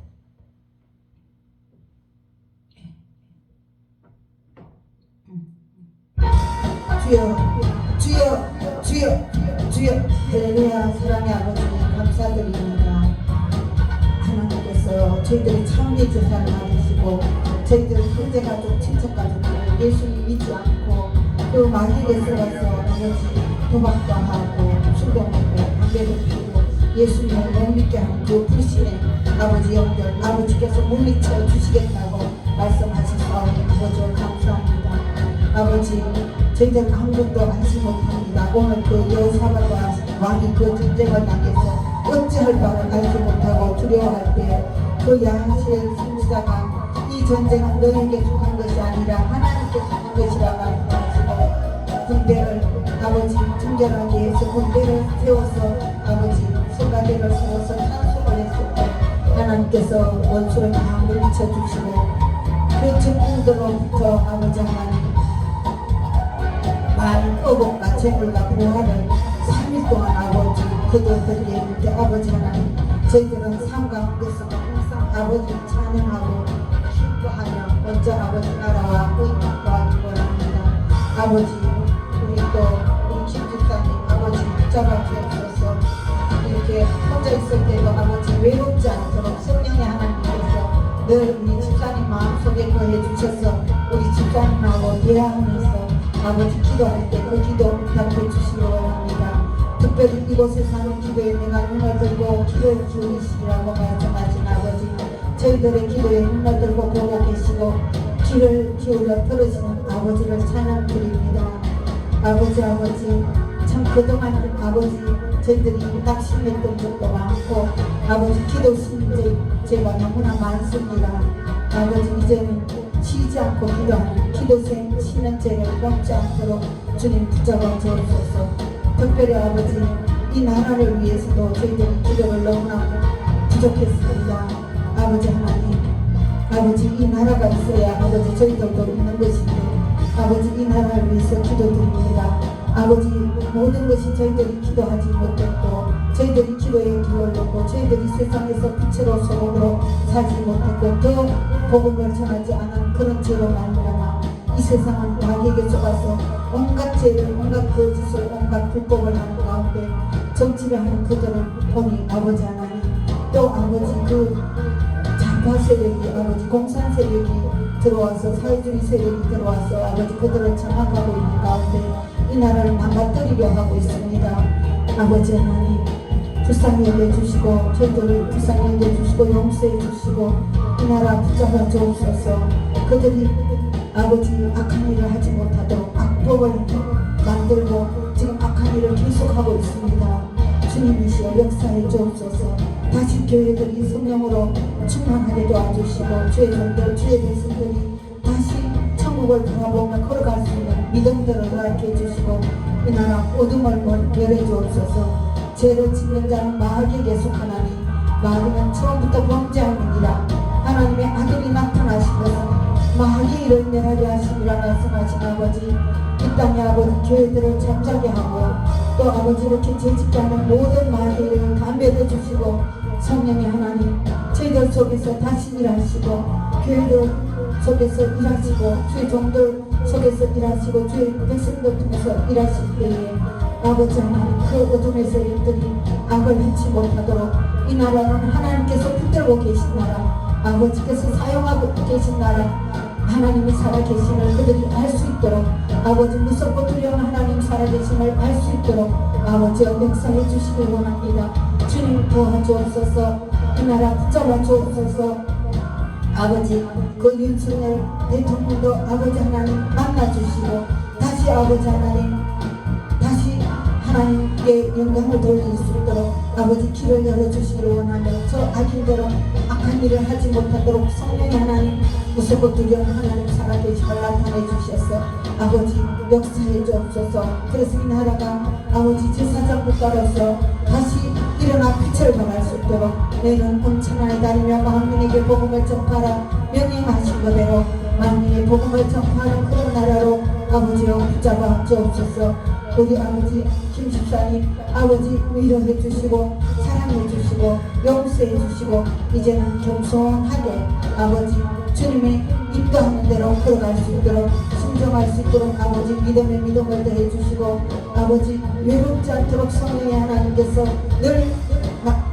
주여 주여 주여 주여 할렐루야. 사랑의 아버지 감사드립니다. 하나님께서 저희들이 참된 제사를 받으시고 저희들 형제가족 친척가족들 예수님 믿지 않고 또 마귀에게 들어가서 아버지 도박도 하고 술도 먹고 담배도 피우고 예수님을 못 믿게 하는 그 불신의 아버지 영들 아버지께서 물리쳐 주시겠다고 말씀하셨사오니 아버지 감사합니다. 아버지 저희들 아무것도 알지 못합니다. 오늘 그 여호사밧과 왕이 그 전쟁을 당해서 어찌할 바를 알지 못하고 두려워할 때 그 야하시엘 선지자가 이 전쟁은 너에게 속한 것이 아니라 하나님께 속한 것이라 말씀하시고 군대를 아버지 정결하게 해서 군대를 세워서 아버지 성가대를 세워서 찬송을 했을 때 하나님께서 원수를 다 물리쳐 주시고 그 적군들로부터 아버지 하나님 많은 의복과 재물과 부활을 3일 동안 아버지 그들에게 있는데 아버지 하나님 저희들은 삶 가운데서 항상 아버지 찬양하고 기뻐하며 먼저 아버지 나라와 의복과 기원합니다. 아버지 우리 또 우리 김집사님 아버지 붙잡아 주옵소서. 이렇게 혼자 있을 때도 아버지 외롭지 않도록 성령의 하나님께서 늘 우리 집사님 마음속에 거해 주셔서 우리 집사님하고 대화하면서 아버지 기도할 때 그 기도 응답해 주시기 원합니다. 특별히 이곳에 사는 기도에 내가 눈을 들고 귀를 기울이시라고 말씀하신 아버지 저희들의 기도에 눈을 들고 보고 계시고 귀를 기울여 들으시는 아버지를 찬양드립니다. 아버지 참 그동안 아버지 저희들이 낙심했던 적도 많고 아버지 기도 심제가 너무나 많습니다. 아버지 이제는 쉬지 않고 기도하는 기도생 쉬는 죄를 먹지 않도록 주님 붙잡아 주옵소서. 특별히 아버지 이 나라를 위해서도 저희들이 기도를 너무나 부족했습니다. 아버지 하나님 아버지 이 나라가 있어야 아버지 저희들도 있는 것인데 아버지 이 나라를 위해서 기도드립니다. 아버지 모든 것이 저희들이 기도하지 못했고 저희들이 기도에 기울였고 저희들이 세상에서 빛으로 소금으로 살지 못했고 더 복음을 전하지 않은 그런 죄로 말미암아 이 세상은 마귀에게 쫓아서 온갖 죄를 온갖 거짓을 온갖 불법을 하는 가운데 정치를 하는 그들을 보니 아버지 하나님 또 아버지 그 좌파 세력이 아버지 공산 세력이 들어와서 사회주의 세력이 들어와서 아버지 그들을 장악하고 있는 가운데 이 나라를 망가뜨리려 하고 있습니다. 아버지 하나님 불쌍히 여겨주시고 저희들을 불쌍히 여겨주시고 용서해 주시고 이 나라 붙잡아 주옵소서. 그들이 아버지 악한 일을 하지 못하도록 악법을 만들고 지금 악한 일을 계속하고 있습니다. 주님이시여 역사해 주옵소서. 다시 교회들이 성령으로 충만하게 도와주시고 주의 종들 주의 백성들이 다시 천국을 바라보며 걸어갈 수 있는 믿음들을 허락해 주시고 이 나라 어둠을 멸해 주옵소서. 죄를 짓는 자는 마귀에게 속하나니 마귀는 처음부터 범죄하느니라. 하나님의 아들이 나타나신 것은 마귀의 일을 멸하게 하시니라 말씀하신 아버지 이 땅에 아버지 교회들을 잠자게 하고 또 아버지 이렇게 죄짓게 하는 모든 마귀의 일을 다 멸해주시고 성령의 하나님 저희들 속에서 다시 일하시고 교회들 속에서 일하시고 주의 종들 속에서 일하시고 주의 백성들 통해서 일하실 때에 아버지 하나님 그 어둠의 세력들이 악을 해치 못하도록 이 나라는 하나님께서 붙들고 계신 나라 아버지께서 사용하고 계신 나라 하나님이 살아계심을 그들이 알 수 있도록 아버지 무섭고 두려운 하나님 살아계심을 알 수 있도록 아버지 역사해 주시길 원합니다. 주님 도와주옵소서. 이 나라 붙잡아 주옵소서. 아버지 그 윤석열 대통령도 아버지 하나님 만나주시고 다시 아버지 하나님 다시 하나님께 영광을 돌릴 수 있도록 아버지 길을 열어주시길 원하며 저 악인들은 악한 일을 하지 못하도록 성령의 하나님 무섭고 두려운 하나님 살아계심을 나타내 주셔서 아버지 역사해 주옵소서. 그래서 이 나라가 아버지 제사장 국가로서 다시 일어나 빛을 발할 수 있도록 너희는 엄청나게 다니며 만민에게 복음을 전파하라 명령하신 그대로 만민의 복음을 전파하는 그런 나라로 아버지여 붙잡아 주옵소서. 우리 아버지 김집사님 아버지 위로해 주시고 사랑해 주시고 용서해 주시고 이제는 겸손하게 아버지 주님의 인도하는 대로 말씀대로 걸어갈 수 있도록 순종할 수 있도록 아버지 믿음의 믿음을 더해 주시고 아버지 외롭지 않도록 성령의 하나님께서 늘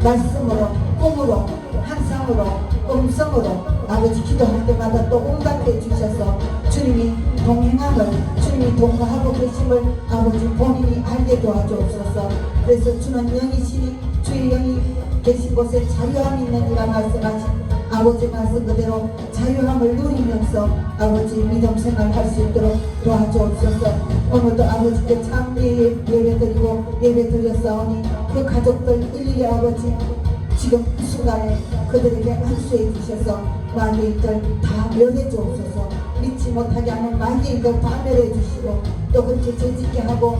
말씀으로 꿈으로 환상으로 음성으로 아버지 기도할 때마다 또 응답해 주셔서 주님이 동행함을 주님이 동거하고 계심을 아버지 본인이 알게 도와주옵소서. 그래서 주는 영이시니 주의 영이 계신 곳에 자유함이 있느니라 말씀하신 아버지 말씀 그대로 자유함을 누리면서 아버지 믿음 생활할 수 있도록 도와주옵소서. 오늘도 아버지께 참 예배드리고 예배드렸사오니 그 가족들 일일이 아버지 지금 이 순간에 그들에게 안수해 주셔서 마귀의 일들 다 멸해 주옵소서. 믿지 못하게 하는 마귀의 일들 다 멸해 주시고 또 그렇게 죄짓게 하고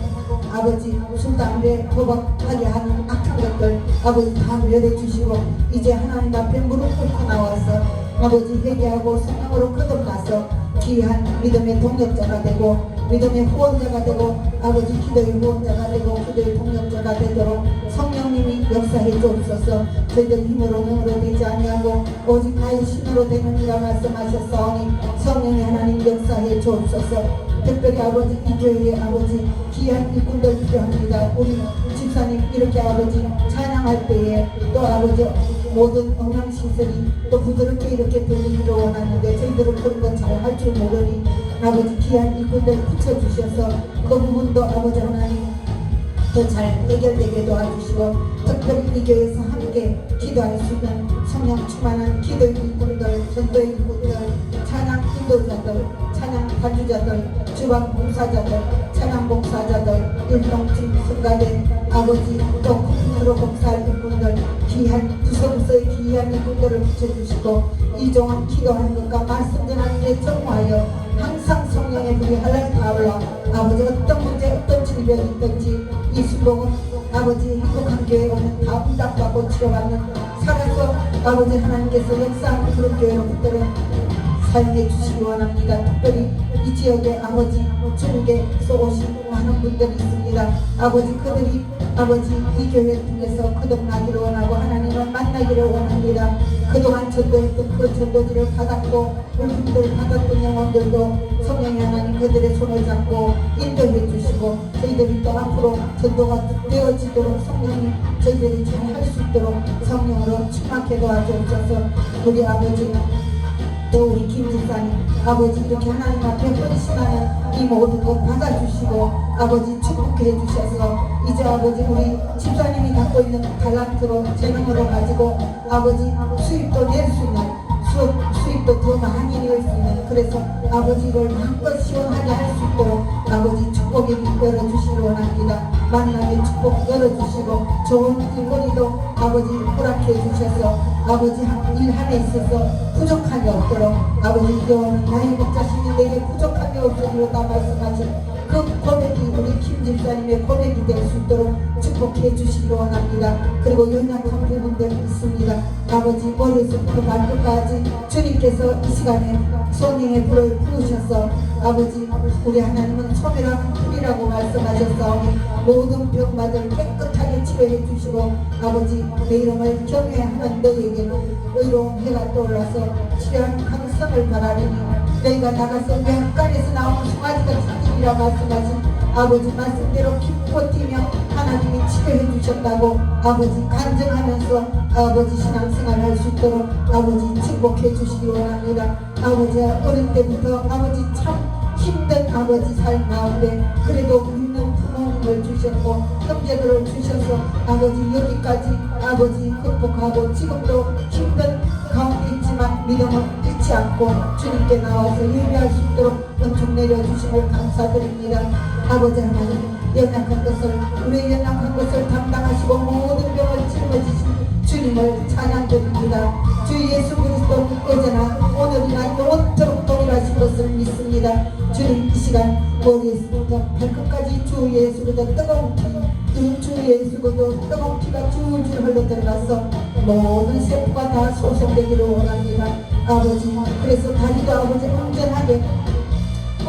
아버지 술 담배 도박하게 하는 악한 것들 아버지 다 멸해 주시고 이제 하나님 앞에 무릎 꿇고 나와서 아버지 회개하고 성령으로 거듭나서 귀한 믿음의 동력자가 되고 믿음의 후원자가 되고 아버지 기도의 후원자가 되고 기도의 동력자가 되도록 성령님이 역사해 주옵소서. 저희들 힘으로 능으로 되지 아니하고 오직 나의 신으로 되느니라 말씀하셨사오니 성령의 하나님 역사해 주옵소서. 특별히 아버지 이 교회에 아버지 귀한 일꾼들 필요합니다. 우리 집사님 이렇게 아버지 찬양할 때에 또 아버지 모든 음향시설이 또 부드럽게 이렇게 들리기를 원하는데 저희들은 그런 건 잘 할 줄 모르니 아버지 귀한 일꾼들 붙여주셔서 그 부분도 아버지 하나님 더 잘 해결되게 도와주시고 특별히 이 교회에서 함께 기도할 수 있는 성령 충만한 기도 일꾼들 전도의 일꾼들 찬양 인도자들 찬양 가주자들 주방 봉사자들 찬양 봉사자들 일동팀 순간에 아버지 또 컴퓨터로 봉사할 일꾼들 귀한 부서부서의 귀한 일꾼들을 붙여주시고 이종한 기도하는 것과 말씀 전하는 데 정화하여 항상 성령의 불이 할랄 타올라 아버지 어떤 문제 어떤 질병이 있든지 이 순복은 아버지 행복한 교회 오면 다 응답받고 치료받는 살아서 아버지 하나님께서 역사하는 그런 교회로 붙들어 사용해 주시기 원합니다. 특별히 이 지역에 아버지 주님께서 오신 많은 분들이 있습니다. 아버지 그들이 아버지 이 교회를 통해서 거듭나기를 원하고 하나님을 만나기를 원합니다. 그동안 전도했던 그 전도지를 받았고 물품들을 받았던 영혼들도 성령의 하나님 그들의 손을 잡고 인도해 주시고 저희들이 또 앞으로 전도가 되어지도록 성령이 저희들이 잘 할 수 있도록 성령으로 충만하게 도와주옵소서. 우리 아버지 또 우리 김 집사님 아버지 이렇게 하나님 앞에 헌신하는 이 모든 것 받아주시고 아버지 축복해 주셔서 이제 아버지 우리 집사님이 갖고 있는 달란트로 재능으로 가지고 아버지 수입도 낼 수 있는 수입도 더 많이 낼 수 있는 그래서 아버지를 마음껏 시원하게 할 수 있도록 아버지 축복의 문 열어주시기 원합니다. 만남의 축복 열어주시고 좋은 일거리도 아버지 허락해 주셔서 아버지 일 한해 있어서 부족함이 없도록 아버지 여호와는 나의 목자시니 내게 부족함이 없으리로다 말씀하신 그 고백이 우리 김 집사님의 고백이 될 수 있도록 축복해 주시기 원합니다. 그리고 연약한 부분들이 있습니다. 아버지 머리에서부터 발끝까지 주님께서 이 시간에 성령의 불을 부으셔서 아버지 우리 하나님은 소멸하는 불이라고 말씀하셨사오니 모든 병마들 깨끗하게 치료해 주시고 아버지 내 이름을 경외하는 너에게는 의로운 해가 떠올라서 치료하는 강성을 바라리니 너희가 나가서 명간에서 나오는 송아지같이 뛰리라 말씀하신 아버지 말씀대로 기뻐 뛰며 하나님이 치료해 주셨다고 아버지 간증하면서 아버지 신앙생활 할 수 있도록 아버지 축복해 주시기 원합니다. 아버지 어릴 때부터 아버지 참 힘든 아버지 삶 가운데 그래도 믿는 부모님을 주셨고 형제들을 주셔서 아버지 여기까지 아버지 극복하고 지금도 힘든 가운데 있지만 믿음을 잃지 않고 주님께 나와서 예배할 수 있도록 은총 내려주심을 감사드립니다. 아버지 하나님 연약한 것을 우리의 연약한 것을 담당하시고 모든 병을 짊어지신 주님을 찬양드립니다. 주 예수 그리스도 어제나 오늘이나 영원토록 동일하신 것을 믿습니다. 주님 이 시간 머리에서부터 발끝까지 주 예수 그리스도 뜨거운 피, 주 예수 그리스도 뜨거운 피가 줄줄 흘러 들어가서 모든 세포가 다 소성되기를 원합니다. 아버지 그래서 다리도 아버지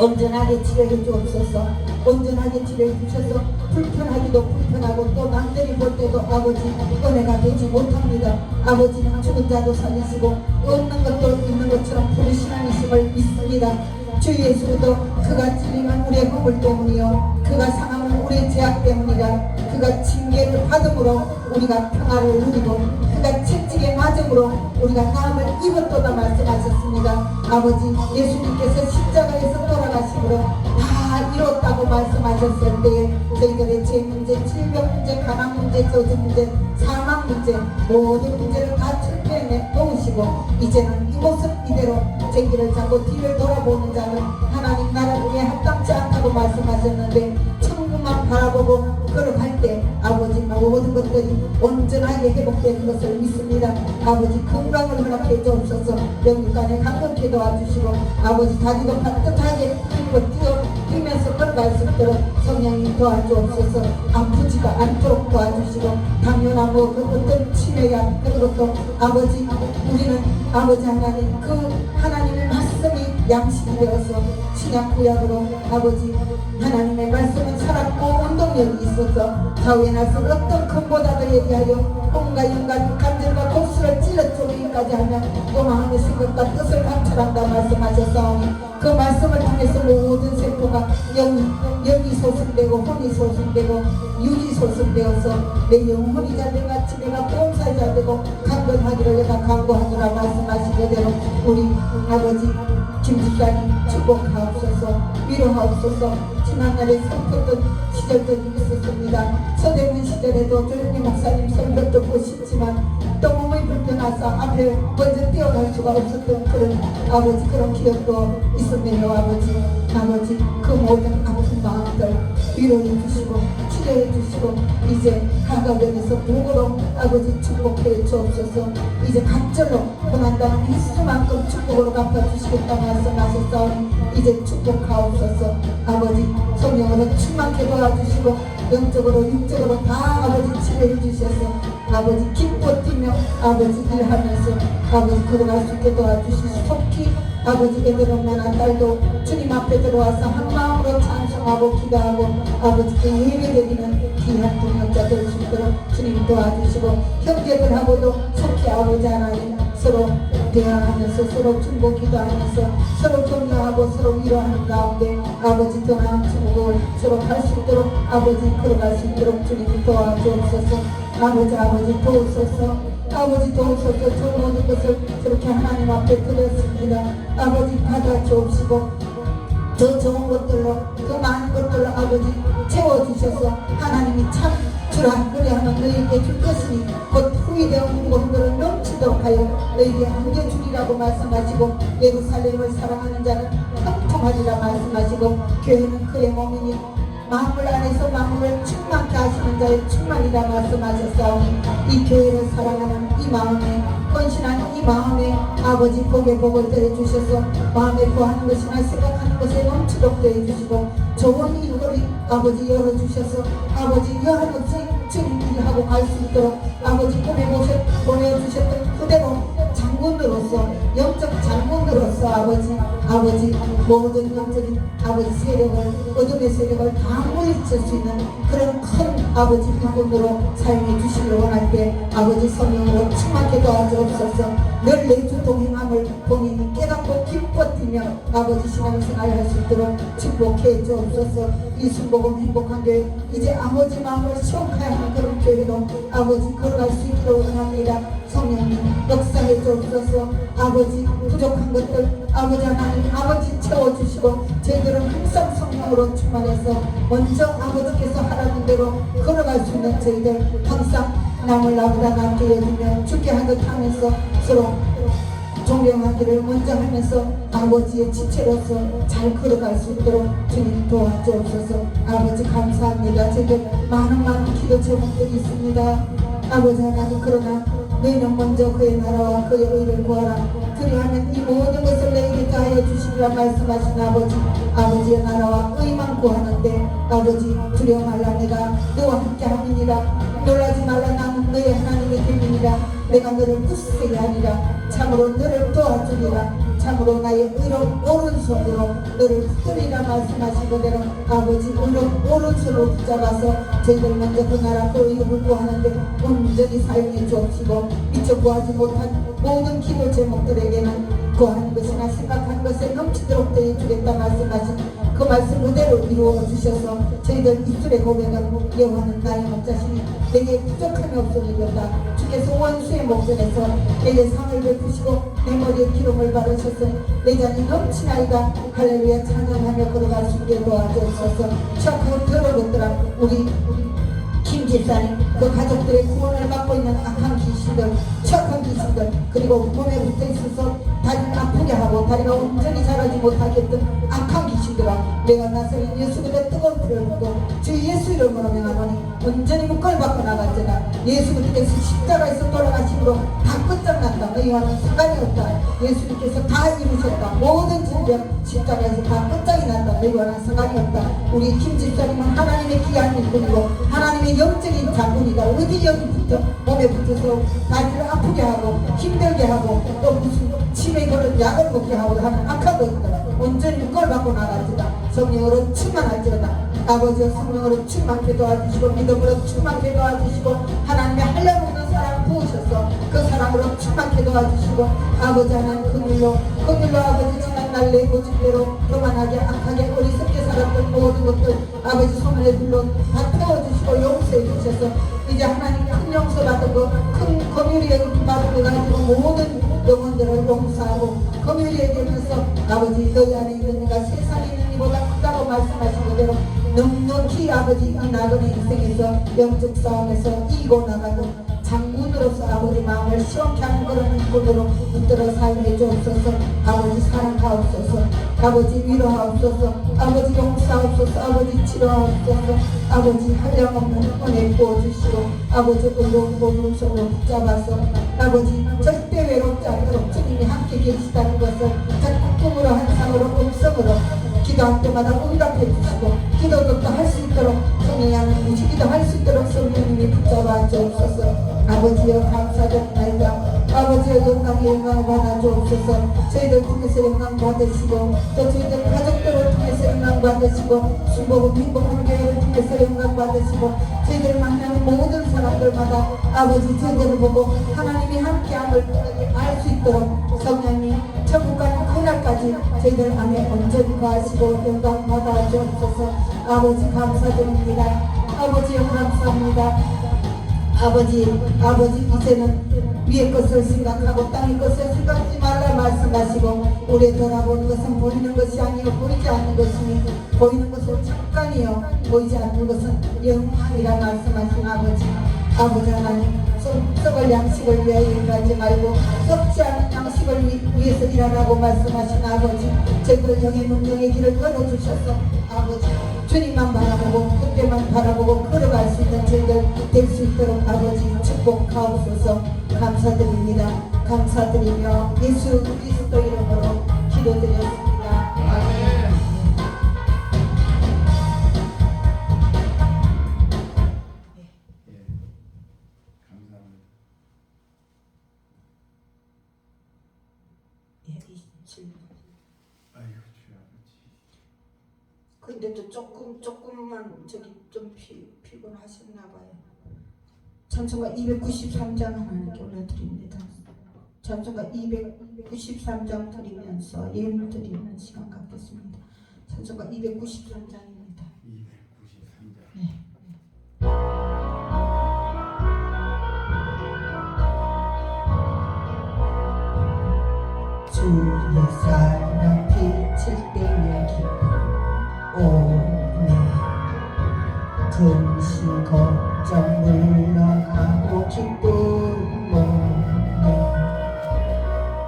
온전하게 치료해 주옵소서. 온전하게 치료해 주셔서 불편하기도 불편하고 또 남들이 볼 때도 아버지 은혜가 되지 못합니다. 아버지는 죽은 자도 살리시고 없는 것도 있는 것처럼 부르시는 이심을 믿습니다. 주 예수도 그가 찔림은 우리의 허물 때문이요 그가 상함은 우리의 죄악 때문이라. 그가 징계를 받음으로 우리가 평화를 누리고 그가 채찍에 맞음으로 우리가 나음을 입었도다 말씀하셨습니다. 아버지 예수님께서 십자가에서 돌아가심으로 다 이뤘다고 말씀하셨을 때에 저희들의 죄 문제, 질병 문제, 가난 문제, 저주 문제, 사망 문제 모든 문제를 다 철폐해 놓으시고 이제는 이 모습 이대로 제기를 잡고 뒤를 돌아보는 자는 하나님 나라에 합당치 않다고 말씀하셨는데 천국만 바라보고 걸어갈 때 아버지 모든 것들이 온전하게 회복되는 것을 믿습니다. 아버지 건강을 허락해 주옵소서. 영육간에 강건케 도와주시고 아버지 다리도 반듯하게 뛰면서 걸어갈 수 있도록 성령님 도와주옵소서. 아프지가 않도록 도와주시고 당뇨나 그 어떤 치매야 그리고 또 아버지 우리는 아버지 하나님 그 하나님의 말씀이 양식이 되어서 신약 구약으로 아버지 하나님의 말씀은 살았고 운동력이 있어서 좌우에 나서 어떤 큰보다도 예리하여 온갖 영감 감정과 곡수를 찔러 쪼개기까지 하며 또 마음의 생각과 뜻을 감찰한다 말씀하셨사오니 그 말씀을 통해서 모든 세포가 영이 소승되고 혼이 소승되고 육이 소승되어서 내 영혼이 자들같이 내가 보험사자 되고 강건하기를 내가 강구하노라 말씀하신 그대로 우리 아버지 김집사님 축복하옵소서. 위로하옵소서. 지난날에 슬펐던 시절들이 있었습니다. 서대문 시절에도 조용히 목사님 설교 듣고 싶지만 또 몸이 불편해서 앞에 먼저 뛰어갈 수가 없었던 그런 아버지 그런 기억도 있었네요. 아버지 그 모든 아픈 마음들 위로해 주시고 치료해 주시고 이제 가가변에서 복으로 아버지 축복해 주옵소서. 이제 갑절로 고난당한 일수만큼 축복으로 갚아주시겠다 말씀하셨사오니 이제 축복하옵소서. 아버지 성령으로 충만케 도와주시고 영적으로 육적으로 다 아버지 치료해 주셔서 아버지 기뻐 뛰며 아버지 일하면서 아버지 걸어갈 수 있게 도와주시고 속히 아버지께 들어오면 딸도 주님 앞에 들어와서 한마음으로 찬송하고 기도하고 아버지께 예배드리는 귀한 동역자 될 수 있도록 주님 도와주시고 형제들하고도 속히 아버지 하나님 서로 대화하면서 서로 중보 기도하면서 서로 격려하고 서로 위로하는 가운데 아버지 더 나은 중국을 서로 갈 수 있도록 아버지 걸어갈 수 있도록 주님 도와주옵소서. 아버지 도우소서. 아버지 도우소서. 저 모든 것을 저렇게 하나님 앞에 드렸습니다. 아버지 받아주옵시고 더 좋은 것들로 더 많은 것들로 아버지 채워주셔서 하나님이 참 주라 그리하면 너희에게 줄 것이니 곧 후이되어 것들을 넘치도록 하여 너희에게 안겨주리라고 말씀하시고 예루살렘을 사랑하는 자는 형통하리라 말씀하시고 교회는 그의 몸이니 만물 안에서 만물을 충만케 하시는 자의 충만이라 말씀하셨사오니 이 교회를 사랑하는 이 마음에 헌신한 이 마음에 아버지 복에 복을 더해주셔서 마음에 구하는 것이나 생각하는 것에 넘치도록 더해주시고 좋은 일거리 아버지 열어주셔서 아버지 여한없이 주님 일하고 갈 수 있도록 아버지 꿈에 보내주셨던 그대로 장군으로서 영적 장군으로서 아버지 모든 영적인 아버지 세력을 어둠의 세력을 다 물리칠 수 있는 그런 큰 아버지 일꾼으로 사용해 주시기를 원할 때 아버지 성령으로 충만케 도와주옵소서. 늘 내주 동행함을 본인이 깨닫고 기뻐 뛰며 아버지 신앙생활 할 수 있도록 축복해 주옵소서. 이 순복음 행복한 교회 이제 아버지 마음을 시원케 하는 그런 교회로 아버지 걸어갈 수 있도록 원합니다. 성령님 역사해 주옵소서. 아버지 부족한 것들 아버지 하나님 아버지 채워주시고 저희들은 항상 성령으로 충만해서 먼저 아버지께서 하라는 대로 걸어갈 수 있는 저희들 항상 남을 나보다 낫게 여기며 죽게 하듯 하면서 서로 존경하기를 먼저 하면서 아버지의 지체로서 잘 걸어갈 수 있도록 주님 도와주옵소서. 아버지 감사합니다. 저희들 많은 기도 제목들이 있습니다. 아버지 하나님 그러나 너희는 먼저 그의 나라와 그의 의를 구하라. 그리하면 이 모든 것을 너희에게 더하여 주시리라 말씀하신 아버지의 나라와 의만 구하는데 아버지 두려워 말라. 내가 너와 함께 함이니라. 놀라지 말라. 나는 너희 하나님의 됨이니라. 내가 너를 굳세게 하니라. 참으로 너를 도와주리라. 참으로 나의 의로운 오른손으로 너를 붙들리라 말씀하신 그대로 아버지 의로운 오른손으로 붙잡아서 저희들 먼저 그 나라 그 의를 구하는데 온전히 사용해 주옵시고 미처 구하지 못한 모든 기도 제목들에게는 구하는 것이나 생각하는 것에 넘치도록 되어주겠다 말씀하신 그 말씀 그대로 이루어 주셔서 저희들 입술의 고백은 여호와는 나의 목자시니 내게 부족함이 없으리로다. 주께서 원수의 목전에서 내게 상을 베푸시고 내 머리에 기름을 바르셔서 내 잔이 넘치나이다. 할렐루야 찬양하며 걸어갈 수 있게 도와주옵소서. 그 더러웠더라 우리 김 집사님 그 가족들의 구원을 받고 있는 악한 귀신들 추악한 귀신들 그리고 몸에 붙어있어서 다리를 아프게 하고 다리가 온전히 자라지 못하게 했던 악한 귀신들아 내가 나서는 예수 그대 뜨거운 피를 묻고 주 예수 이름으로 명하노니 온전히 묶을 받고 나갔잖아. 예수 그리스도께서 십자가에서 돌아가심으로 다 끝장났다. 너희와는 상관이 없다. 예수님께서 다 이루셨다. 모든 질병 십자가에서 다 끝장이 났다. 너희와는 상관이 없다. 우리 김 집사님은 하나님의 귀한 일꾼이고 하나님의 영적인 장군이다. 어디 여기 붙어 몸에 붙어서 다리를 아프게 하고 힘들게 하고 또 무슨 치매 그런 약을 먹게 하고 하는 악한 것들 온전히 묶을 받고 나갔지다. 성령으로 충만할지어다. 아버지와 성령으로 충만케 도와주시고 믿음으로 충만케 도와주시고 하나님의 한량없는 사랑을 부으셔서 그 사랑으로 충만케 도와주시고 아버지 하나님 긍휼로 아버지 지난날 내 고집대로 교만하게 악하게 어리석게 살았던 모든 것들 아버지 소문의 불로 다 태워주시고 용서해 주셔서 이제 하나님 큰 용서 받은 거큰 검휼의 은 받은 거 가지고 모든 영혼들을 용서하고 검휼히 여기면서 아버지 너희 안에 있는 내가 세상에 있는 이보다 크다고 말씀하신 그대로 넉넉히 아버지 이 나그네 인생에서 영적 싸움에서 이기고 나가는 장군으로서 아버지 마음을 시원케 하는 그런 군으로 붙들어 삶해 주옵소서. 아버지 사랑하옵소서. 아버지 위로하옵소서. 아버지 용서하옵소서. 아버지 치료하옵소서. 아버지 한량없는 은혜 부어주시고 아버지 의로운 몸을 손으로 붙잡아서 아버지 절대 외롭지 않도록 주님이 함께 계시다는 것을 자꾸 꿈으로 환상으로 음성으로 기도할 때마다 응답해 주시고 기도도 또 할 수 있도록 성령이 하는 무시기도 할 수 있도록 성령님이 붙잡아 주옵소서. 아버지여 감사드립니다. 아버지의 영광에 영광을 받아 주옵소서. 저희들 통해서 영광 받으시고 또 저희들 가족들을 통해서 영광 받으시고 순복음 행복한 교회를 통해서 영광 받으시고 저희들 만나는 모든 사람들마다 아버지 저희들을 보고 하나님이 함께함을 알 수 있도록 성령님 천국 가는 그날까지 저희들 안에 온전히 거하시고 영광 받아 주옵소서. 아버지 감사드립니다. 아버지여 감사합니다. 아버지 이제는 위의 것을 생각하고 땅의 것을 생각하지 말라 말씀하시고 우리의 돌아보는 것은 보이는 것이 아니요 보이지 않는 것이니 보이는 것은 잠깐이요 보이지 않는 것은 영원이라 말씀하신 아버지 하나님 썩을 양식을 위하여 일하지 말고 썩지 않은 양식을 위해서 일하라고 말씀하신 아버지 저희들 영의 문명의 길을 걸어주셔서 아버지 주님만 바라보고 그때만 바라보고 걸어갈 수 있는 저희들 될 수 있도록 아버지 축복하옵소서. 감사드립니다. 감사드리며 예수 그리스도 이름으로 기도드렸습니다. 아멘. 근데 또 조금만 저기 좀 피곤하셨나 봐요. 찬송가 293장 하나님께 올려드립니다. 찬송가 293장 드리면서 예물 드리는 시간 갖겠습니다. 찬송가 293장입니다. 293장. 네. 주의 사랑 빛을 때에 기쁨 오네 근심 걱정 물러가고 기쁨 오네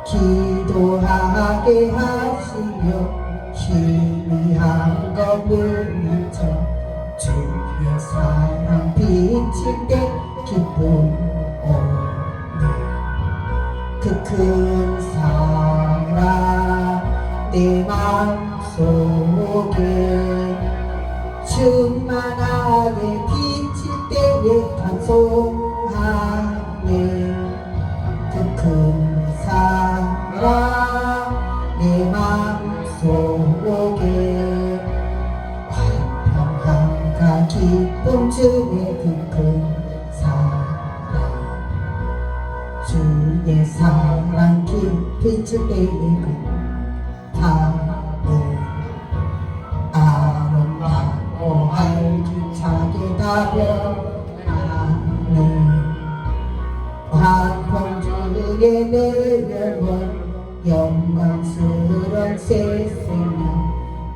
기도하게 하시며 희미한 것을 잊어 주의 사랑 비칠 때 기쁨 오네 그 큰 사랑 내 마음속에 충만하게 비칠 때에 찬송하네 그 큰 사랑 내 마음속에 화평함과 기쁨 주의 그 큰 사랑 주의 사랑 깊이 비칠 때에는 답은 아름답고 활기차게 답변하네. 환풍주에 내려온 영광스런 새생명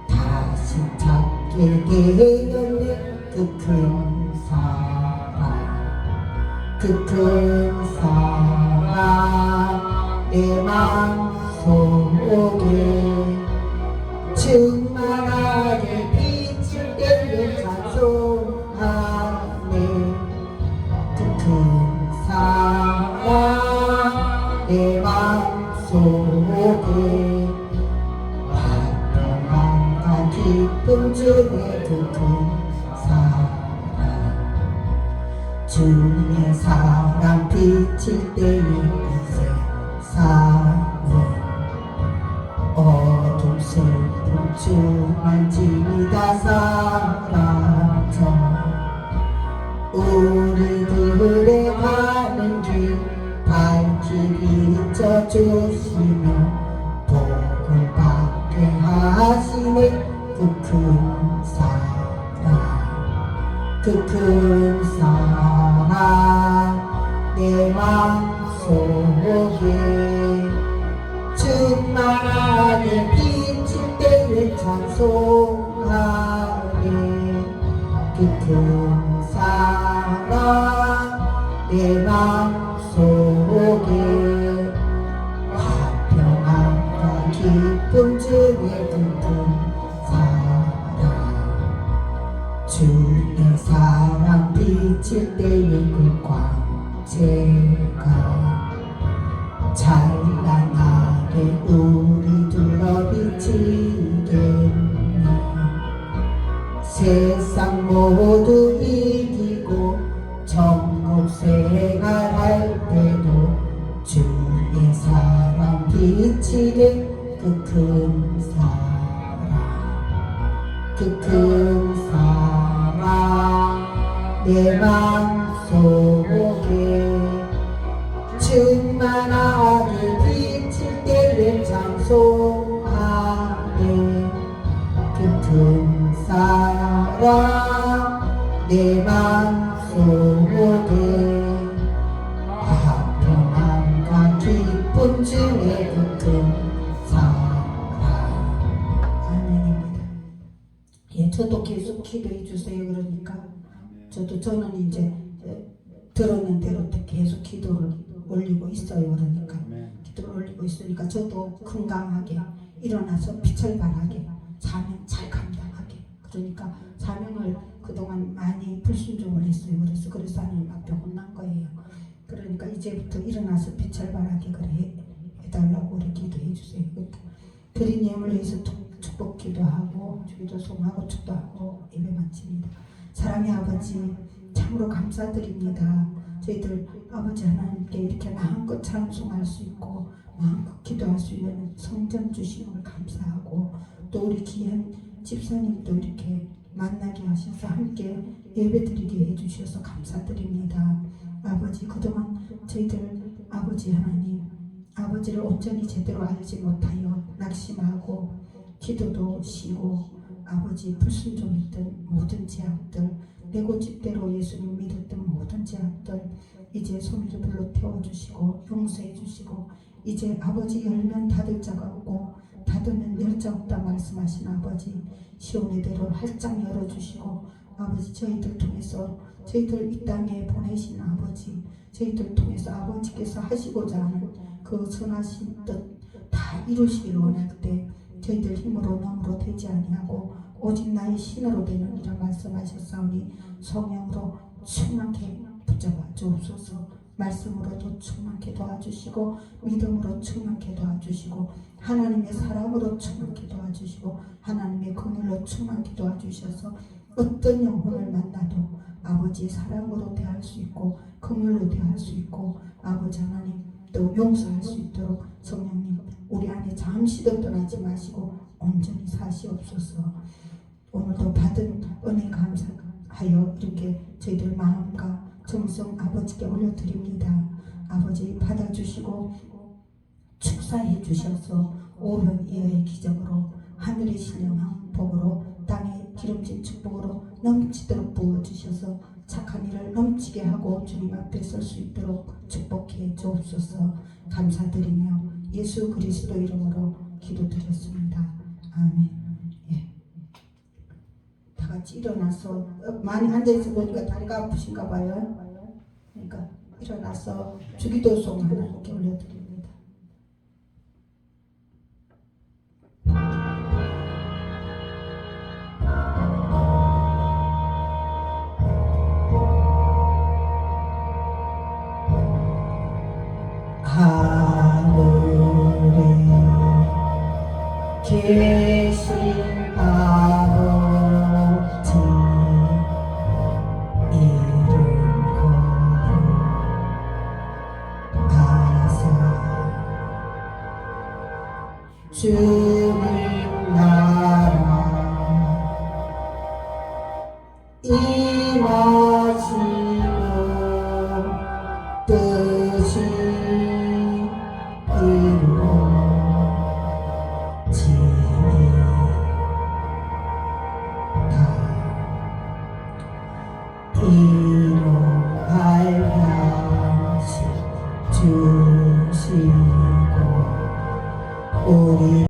다시 찾게 되었네. 그 큰 사랑, 그 큰 사랑 내 마음속에 충만하게 빛을 때에 찬송하네. 그 큰 사랑 내 마음속에 환평함과 기쁨 중에 그 큰 사랑 주의 사랑 비칠 때에 이 세상은 어둠 슬픔 주만짐이 다 사라져 우리들의 가는 길 밝히 비춰주시며 복을 받게 하시네. 그 큰 사랑, 그 큰 사랑 내 마음속에 충만하게 비칠 때에 찬송하네. 그 큰 사랑 내 마음속에 화평함과 기쁨 중에 그 큰 사랑 주의 사랑 비칠 때에 그 광채가 찬란하게 우리 둘러 비치겠네. 세상 모두 이기고 천국 생활할 때도 주의 사랑 비치네. 그 큰 사랑, 그 큰 사랑 내 마음속에 충만하게 비칠 때에 찬송하네. 그 큰 사랑 내 마음속에 화평함과 기쁨 중에 그 큰 사랑. 아멘입니다. 예, 저도 계속 기도해 주세요. 그러니까 저는 이제 들었는 대로 계속 기도를 올리고 있어요. 그러니까 기도를 올리고 있으니까 저도 건강하게 일어나서 빛을 발하게 사명 잘 감당하게. 그러니까 사명을 그동안 많이 불순종을 했어요. 그래서 하나님 앞에 혼난 거예요. 그러니까 이제부터 일어나서 빛을 발하게 그래 해달라고 우리 기도해 주세요. 드린 예물을 위해서 축복 기도하고 주기도 소망하고 축도하고 예배 마칩니다. 사랑의 아버지 참으로 감사드립니다. 저희들 아버지 하나님께 이렇게 마음껏 찬송할 수 있고 마음껏 기도할 수 있는 성전 주심을 감사하고 또 우리 귀한 집사님도 이렇게 만나게 하셔서 함께 예배드리게 해주셔서 감사드립니다. 아버지 그동안 저희들 아버지 하나님 아버지를 온전히 제대로 알지 못하여 낙심하고 기도도 쉬고 아버지 불순종했던 모든 죄악들 내 고집대로 예수님 믿었던 모든 죄악들 이제 소미를 불러 태워주시고 용서해 주시고 이제 아버지 열면 닫을 자가 없고 닫으면 열 자 없다 말씀하신 아버지 시온의 대로 활짝 열어주시고 아버지 저희들 통해서 저희들 이 땅에 보내신 아버지 저희들 통해서 아버지께서 하시고자 하는 그 선하신 뜻 다 이루시길 원할 때 저희들 힘으로 넘으로 되지 아니하고 오직 나의 신으로 되느니라 말씀하셨사오니 성령으로 충만케 붙잡아 주옵소서. 말씀으로도 충만케 도와주시고 믿음으로 충만케 도와주시고 하나님의 사랑으로 충만케 도와주시고 하나님의 긍휼로 충만케 도와주셔서 어떤 영혼을 만나도 아버지의 사랑으로 대할 수 있고 긍휼로 대할 수 있고 아버지 하나님 또 용서할 수 있도록 성령님 우리 안에 잠시도 떠나지 마시고 온전히 사시옵소서. 오늘도 받은 은혜 감사하여 이렇게 저희들 마음과 정성 아버지께 올려드립니다. 아버지 받아주시고 축사해 주셔서 오른 이의 기적으로 하늘의 신령한 복으로 땅의 기름진 축복으로 넘치도록 부어주셔서 착한 일을 넘치게 하고 주님 앞에 설 수 있도록 축복해 주옵소서. 감사드리며 예수 그리스도 이름으로 기도드렸습니다. 아멘. 예. 다 같이 일어나서 많이 앉아있어 보니까 다리가 아프신가 봐요. 그러니까 일어나서 주기도송 하나님께 올려드립니다. 하늘에